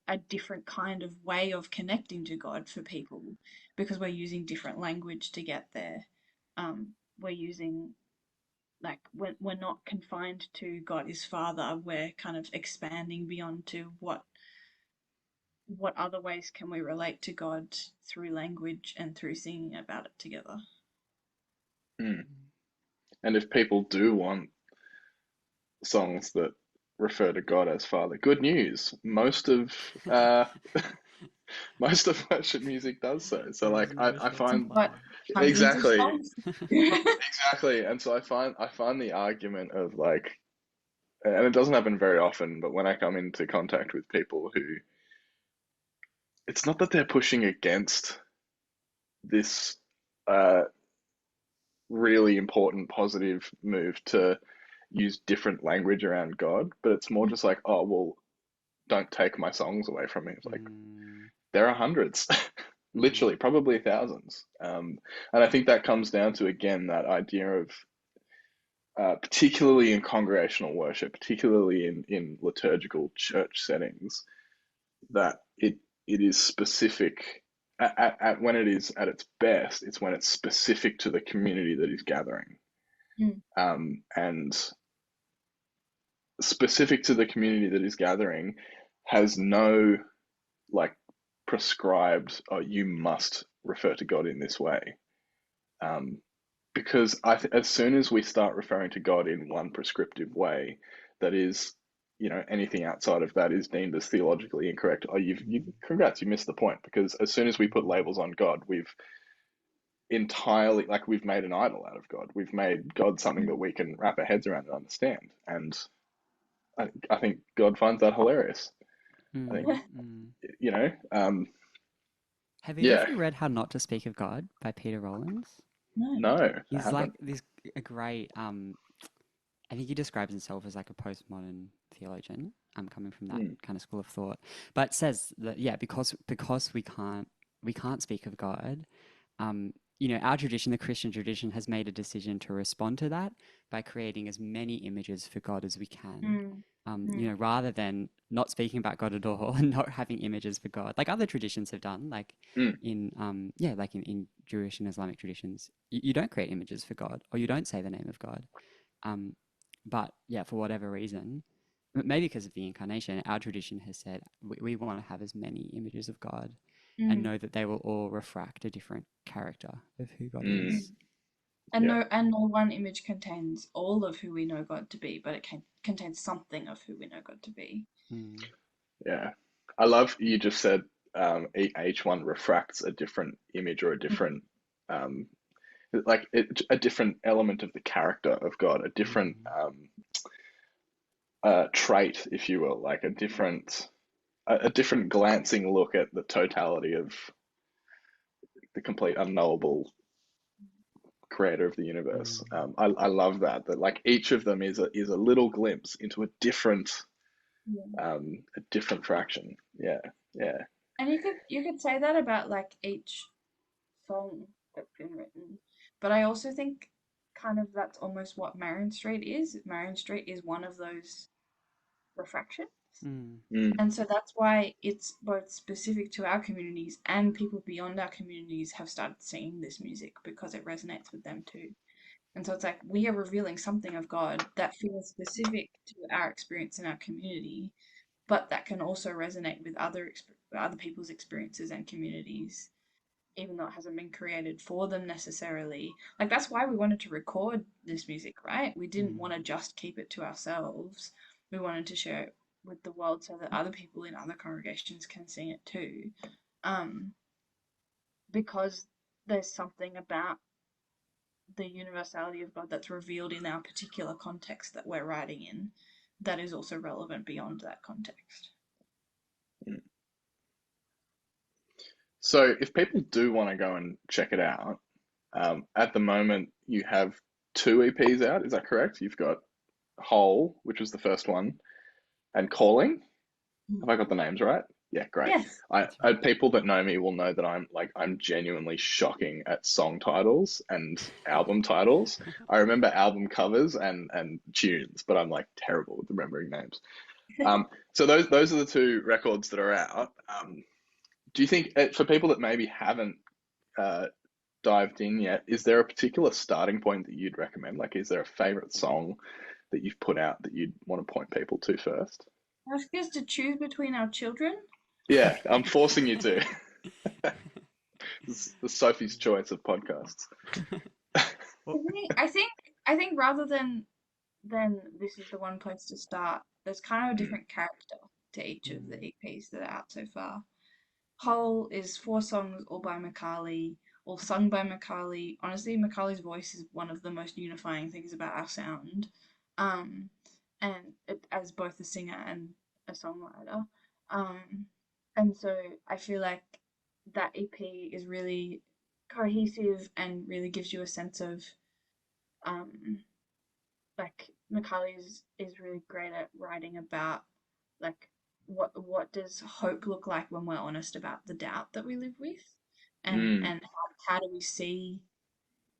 a different kind of way of connecting to God for people, because we're using different language to get there. We're using, like, we're not confined to God is Father, we're kind of expanding beyond to what other ways can we relate to God through language and through singing about it together. Mm. And if people do want songs that refer to God as Father, good news. Most of most of worship music does so. So like I find But hundreds of exactly songs. exactly, and so I find the argument of like, and it doesn't happen very often, but when I come into contact with people who, it's not that they're pushing against this uh, really important positive move to use different language around God, but it's more just like, oh, well, don't take my songs away from me. It's like, there are hundreds, literally, probably thousands. And I think that comes down to, again, that idea of, particularly in congregational worship, particularly in liturgical church settings, that it is specific at when it is at its best, it's when it's specific to the community that is gathering. And specific to the community that is gathering has no like prescribed, oh, you must refer to God in this way. Because as soon as we start referring to God in one prescriptive way, that is, anything outside of that is deemed as theologically incorrect. Oh, congrats, you missed the point. Because as soon as we put labels on God, we've entirely, like, we've made an idol out of God. We've made God something that we can wrap our heads around and understand. And I think God finds that hilarious. I think, Have either yeah, of you read How Not to Speak of God by Peter Rollins? no, I He's like haven't. a great, I think he describes himself as like a postmodern theologian. I'm coming from that kind of school of thought, but says that, yeah, because we can't speak of God, our tradition, the Christian tradition, has made a decision to respond to that by creating as many images for God as we can. Rather than not speaking about God at all and not having images for God, like other traditions have done, like in Jewish and Islamic traditions, you don't create images for God, or you don't say the name of God. But yeah, for whatever reason, maybe because of the incarnation, our tradition has said we want to have as many images of God and know that they will all refract a different character of who God is. And no one image contains all of who we know God to be, but it contains something of who we know God to be. Yeah, I love you just said each one refracts a different image or a different a different element of the character of God, a different trait, if you will, like a different glancing look at the totality of the complete unknowable creator of the universe. I love that like each of them is a little glimpse into a different fraction. Yeah. And you could say that about like each song that's been written, but I also think kind of that's almost what Marion Street is. Marion Street is one of those refractions. And so that's why it's both specific to our communities, and people beyond our communities have started singing this music because it resonates with them too. And so it's like we are revealing something of God that feels specific to our experience in our community, but that can also resonate with other other people's experiences and communities, even though it hasn't been created for them necessarily. Like, that's why we wanted to record this music, right? We didn't want to just keep it to ourselves. We wanted to share it with the world so that other people in other congregations can sing it too. Because there's something about the universality of God that's revealed in our particular context that we're writing in that is also relevant beyond that context. So if people do want to go and check it out, at the moment you have 2 EPs out, is that correct? You've got Whole, which was the first one, and Calling. Have I got the names right? Yeah, great. Yes. People that know me will know that I'm genuinely shocking at song titles and album titles. I remember album covers and tunes, but I'm like terrible with remembering names. So those are the 2 records that are out. Do you think, for people that maybe haven't dived in yet, is there a particular starting point that you'd recommend? Like, is there a favorite song that you've put out that you'd want to point people to first? Ask us to choose between our children. Yeah, I'm forcing you to. This is the Sophie's Choice of podcasts. I think rather than this is the one place to start, there's kind of a different character to each of the EPs that are out so far. Whole is 4 songs all by Mikali, all sung by Mikali. Honestly, Mikali's voice is one of the most unifying things about our sound. And as both a singer and a songwriter. And so I feel like that EP is really cohesive and really gives you a sense of like Mikali is really great at writing about like what does hope look like when we're honest about the doubt that we live with, and how do we see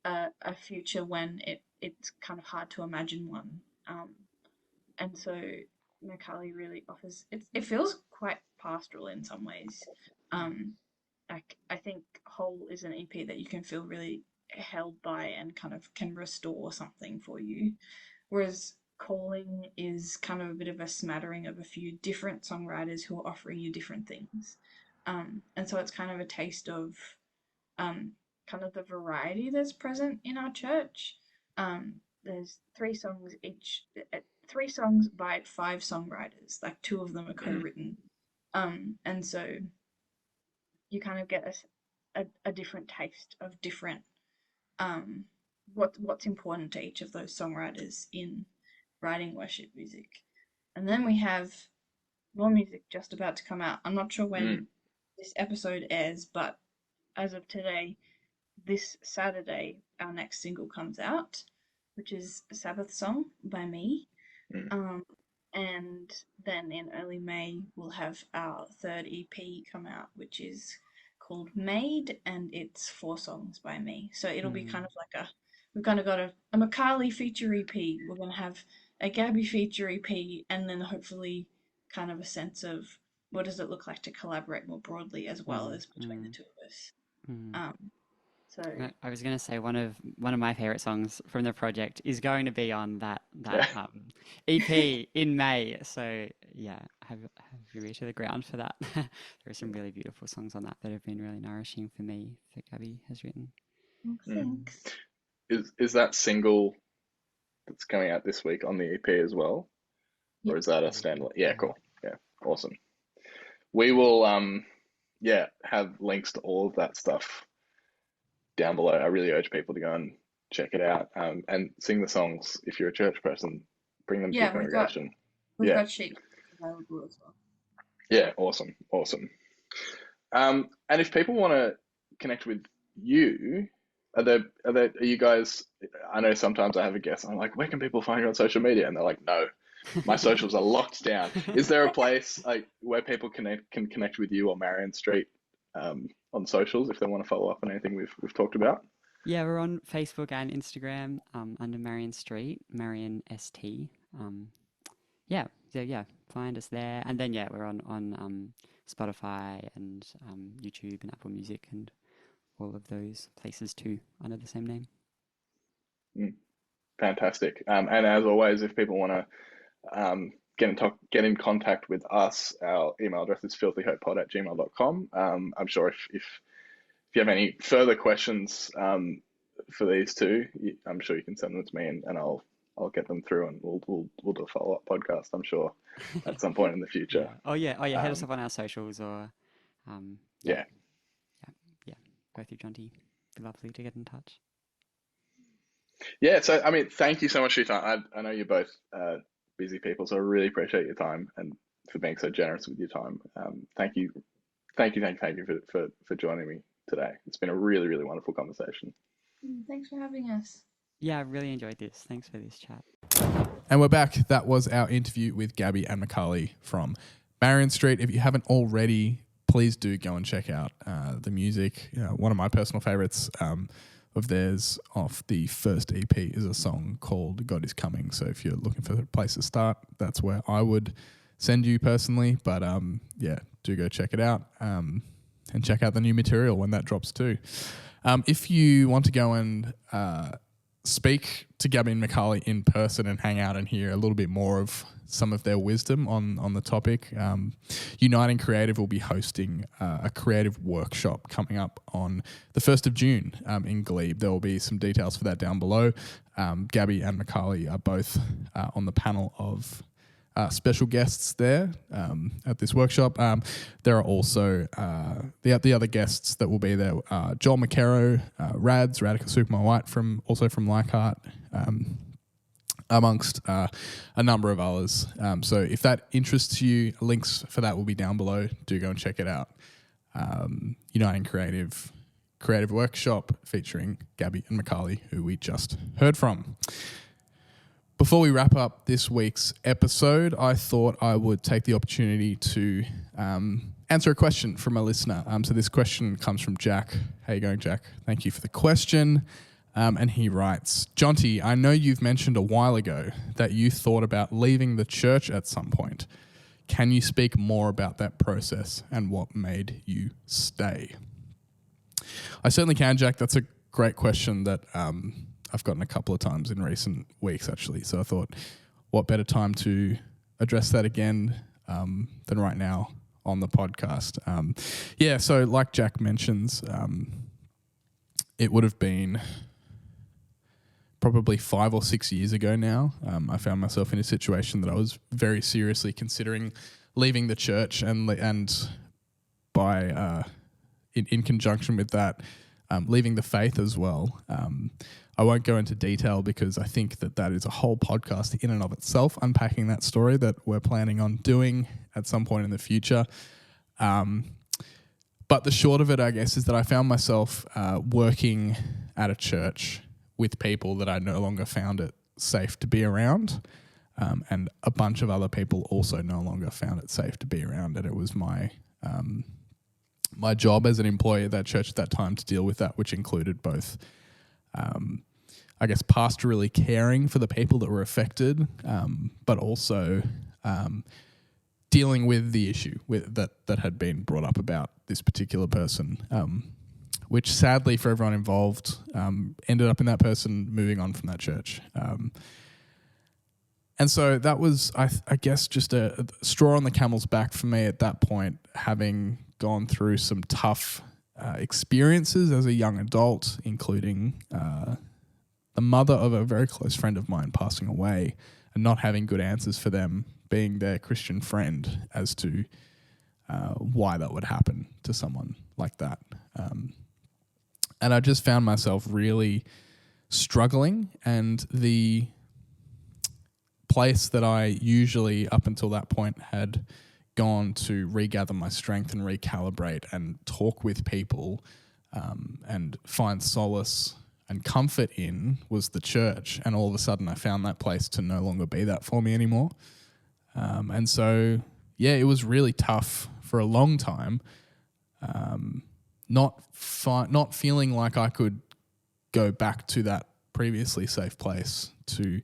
a future when it's kind of hard to imagine one. And so Mikali really offers it feels quite pastoral in some ways. Like I think Whole is an EP that you can feel really held by and kind of can restore something for you. Whereas Calling is kind of a bit of a smattering of a few different songwriters who are offering you different things. And so it's kind of a taste of kind of the variety that's present in our church. There's 3 songs each, 3 songs by 5 songwriters, like 2 of them are co-written. And so you kind of get a different taste of different what's important to each of those songwriters in writing worship music. And then we have more music just about to come out. I'm not sure when this episode airs, but as of today, this Saturday, our next single comes out, which is a Sabbath Song by me. And then in early May, we'll have our 3rd EP come out, which is called Made, and it's 4 songs by me. So it'll be kind of like we've kind of got a Mikali feature EP. We're going to have a Gabi feature EP, and then hopefully kind of a sense of what does it look like to collaborate more broadly as well as between the 2 of us. So I was going to say one of my favorite songs from the project is going to be on that EP in May. So yeah, have your ear to the ground for that. There are some really beautiful songs on that have been really nourishing for me that Gabi has written. Thanks. Is that single that's coming out this week on the EP as well? Or is that a standalone? Yeah, cool. Yeah, awesome. We will have links to all of that stuff down below. I really urge people to go and check it out, and sing the songs. If you're a church person, bring them to your congregation. We've got sheets available as well. Yeah, awesome. And if people want to connect with you, are you guys? I know sometimes I have a guess. I'm like, where can people find you on social media? And they're like, no, my socials are locked down. Is there a place like where people can connect with you or Marion St on socials if they want to follow up on anything we've talked about? Yeah, we're on Facebook and Instagram under Marion St, Marion St. Find us there, and then we're on Spotify and YouTube and Apple Music and all of those places too under the same name. Fantastic. And as always, if people want to get in contact with us. Our email address is filthyhopepod@gmail.com. I'm sure if you have any further questions for these two, I'm sure you can send them to me, and I'll get them through, and we'll do a follow-up podcast, I'm sure, at some point in the future. Yeah. Oh yeah. Hit us up on our socials, or Yeah. go through Jonty. Be lovely to get in touch. Yeah. So I mean, thank you so much for your time. I know you're both busy people, so I really appreciate your time and for being so generous with your time. Thank you for joining me today. It's been a really, really wonderful conversation. Thanks for having us. Yeah, I really enjoyed this. Thanks for this chat. And we're back. That was our interview with Gabi and Mikali from Marion St. If you haven't already, please do go and check out the music. One of my personal favourites of theirs off the first EP is a song called God Is Coming. So if you're looking for a place to start, that's where I would send you personally. But do go check it out and check out the new material when that drops too. If you want to go and speak to Gabi and Mikali in person and hang out and hear a little bit more of some of their wisdom on the topic, Uniting Creative will be hosting a creative workshop coming up on the 1st of June in Glebe. There will be some details for that down below. Gabi and Mikali are both on the panel of special guests there at this workshop. There are also the other guests that will be there. Joel McCarrow, Radical Superman White from Leichhardt, amongst a number of others. So if that interests you, links for that will be down below. Do go and check it out. Uniting Creative Workshop featuring Gabi and Mikali, who we just heard from. Before we wrap up this week's episode, I thought I would take the opportunity to answer a question from a listener. So this question comes from Jack. How you going, Jack? Thank you for the question. And he writes, Jonty, I know you've mentioned a while ago that you thought about leaving the church at some point. Can you speak more about that process and what made you stay? I certainly can, Jack. That's a great question that I've gotten a couple of times in recent weeks, actually. So I thought, what better time to address that again than right now on the podcast. So like Jack mentions, it would have been probably 5 or 6 years ago now. I found myself in a situation that I was very seriously considering leaving the church, and by in conjunction with that, leaving the faith as well. I won't go into detail because I think that is a whole podcast in and of itself, unpacking that story that we're planning on doing at some point in the future. But the short of it, I guess, is that I found myself working at a church with people that I no longer found it safe to be around, and a bunch of other people also no longer found it safe to be around. And it was my job as an employee at that church at that time to deal with that, which included both pastorally caring for the people that were affected, but also dealing with the issue that had been brought up about this particular person, which sadly for everyone involved ended up in that person moving on from that church. And so that was, I guess, just a straw on the camel's back for me at that point, having gone through some tough experiences as a young adult, including the mother of a very close friend of mine passing away and not having good answers for them, being their Christian friend as to why that would happen to someone like that. And I just found myself really struggling, and the place that I usually, up until that point, had gone to regather my strength and recalibrate and talk with people and find solace and comfort in was the church. And all of a sudden I found that place to no longer be that for me anymore. And so, it was really tough for a long time, not feeling like I could go back to that previously safe place to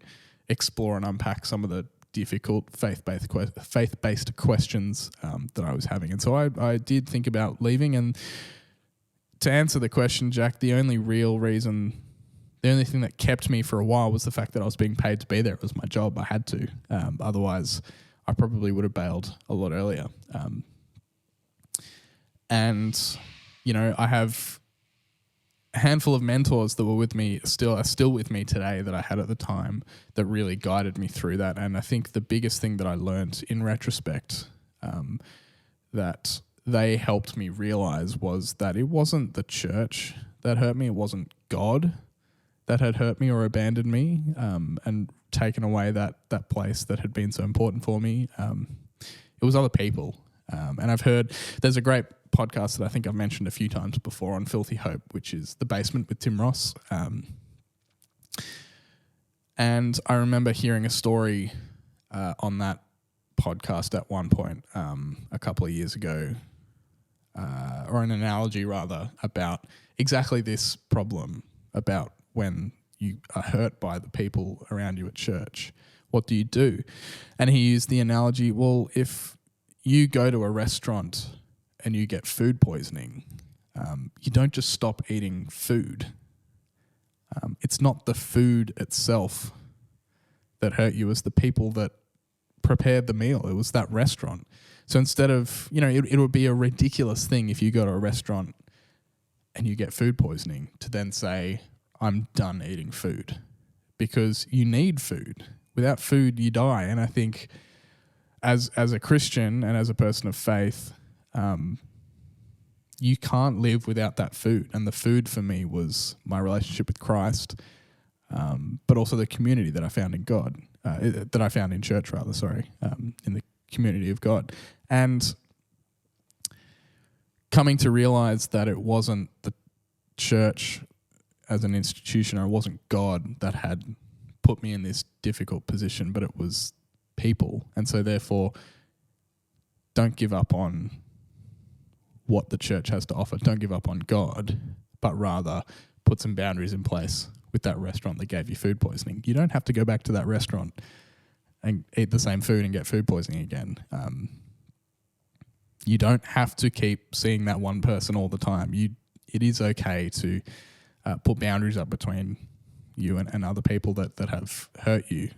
explore and unpack some of the difficult faith-based questions that I was having. And so I did think about leaving. And to answer the question, Jack, the only thing that kept me for a while was the fact that I was being paid to be there. It was my job. I had to. Otherwise, I probably would have bailed a lot earlier. And, I have a handful of mentors that were with me, are still with me today, that I had at the time, that really guided me through that. And I think the biggest thing that I learned in retrospect, that they helped me realize, was that it wasn't the church that hurt me. It wasn't God that had hurt me or abandoned me, and taken away that place that had been so important for me. It was other people. And I've heard, there's a great podcast that I think I've mentioned a few times before on Filthy Hope, which is The Basement with Tim Ross. And I remember hearing a story on that podcast at one point a couple of years ago, or an analogy rather, about exactly this problem, about when you are hurt by the people around you at church. What do you do? And he used the analogy, well, if you go to a restaurant and you get food poisoning, you don't just stop eating food. It's not the food itself that hurt you, it's the people that prepared the meal. It was that restaurant. So instead of, it would be a ridiculous thing if you go to a restaurant and you get food poisoning to then say, I'm done eating food, because you need food. Without food, you die. And I think as a Christian and as a person of faith, you can't live without that food. And the food for me was my relationship with Christ, but also the community that I found in God, that I found in church rather, in the community of God. And coming to realize that it wasn't the church as an institution, or it wasn't God that had put me in this difficult position, but it was people. And so therefore, don't give up on what the church has to offer. Don't give up on God, but rather put some boundaries in place with that restaurant that gave you food poisoning. You don't have to go back to that restaurant and eat the same food and get food poisoning again. You don't have to keep seeing that one person all the time. It is okay to put boundaries up between you and other people that have hurt you.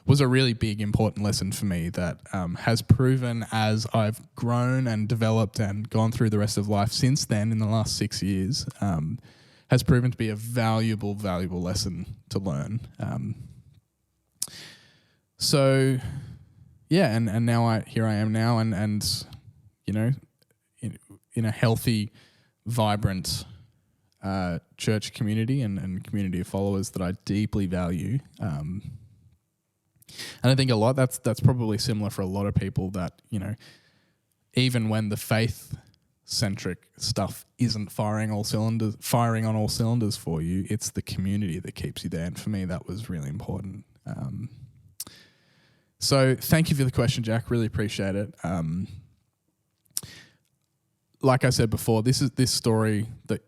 Was a really big, important lesson for me that has proven, as I've grown and developed and gone through the rest of life since then, in the last 6 years, has proven to be a valuable lesson to learn. So, yeah, and now here I am now, and in a healthy, vibrant church community and community of followers that I deeply value. And I think a lot that's probably similar for a lot of people, that, even when the faith-centric stuff isn't firing on all cylinders for you, it's the community that keeps you there. And for me, that was really important. So thank you for the question, Jack. Really appreciate it. Like I said before, this story that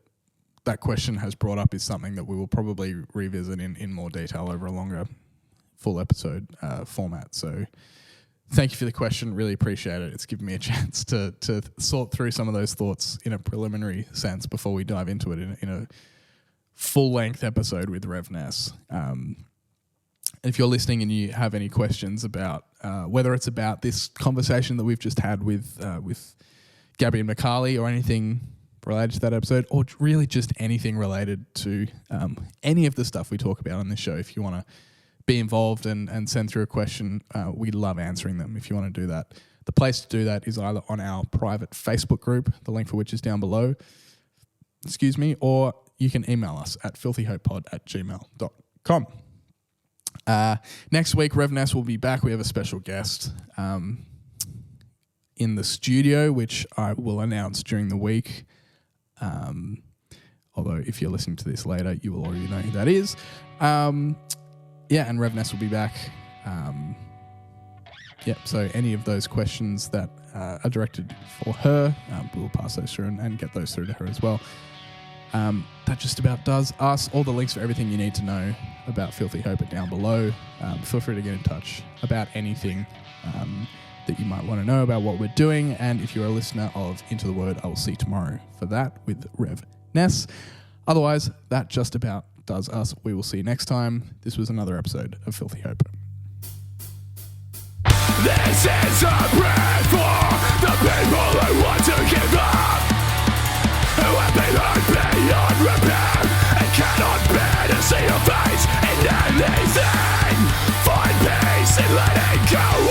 question has brought up is something that we will probably revisit in more detail over a longer full episode format. So thank you for the question. Really appreciate it. It's given me a chance to sort through some of those thoughts in a preliminary sense before we dive into it in a full-length episode with Rev Ness. If you're listening and you have any questions about whether it's about this conversation that we've just had with Gabi and Mikali, or anything related to that episode, or really just anything related to any of the stuff we talk about on this show, if you want to be involved and send through a question, we love answering them if you want to do that. The place to do that is either on our private Facebook group, the link for which is down below, or you can email us at filthyhopepod@gmail.com. Next week, Rev Ness will be back. We have a special guest in the studio, which I will announce during the week. Although if you're listening to this later, you will already know who that is. And Rev Ness will be back. So any of those questions that are directed for her, we'll pass those through and get those through to her as well. That just about does us. All the links for everything you need to know about Filthy Hope are down below. Feel free to get in touch about anything that you might want to know about what we're doing. And if you're a listener of Into the Word, I will see you tomorrow for that with Rev Ness. Otherwise, that just about does us. We will see you next time. This was another episode of Filthy Hope. This is a prayer for the people who want to give up, who have been hurt beyond repair and cannot bear to see your face in anything. Find peace in letting go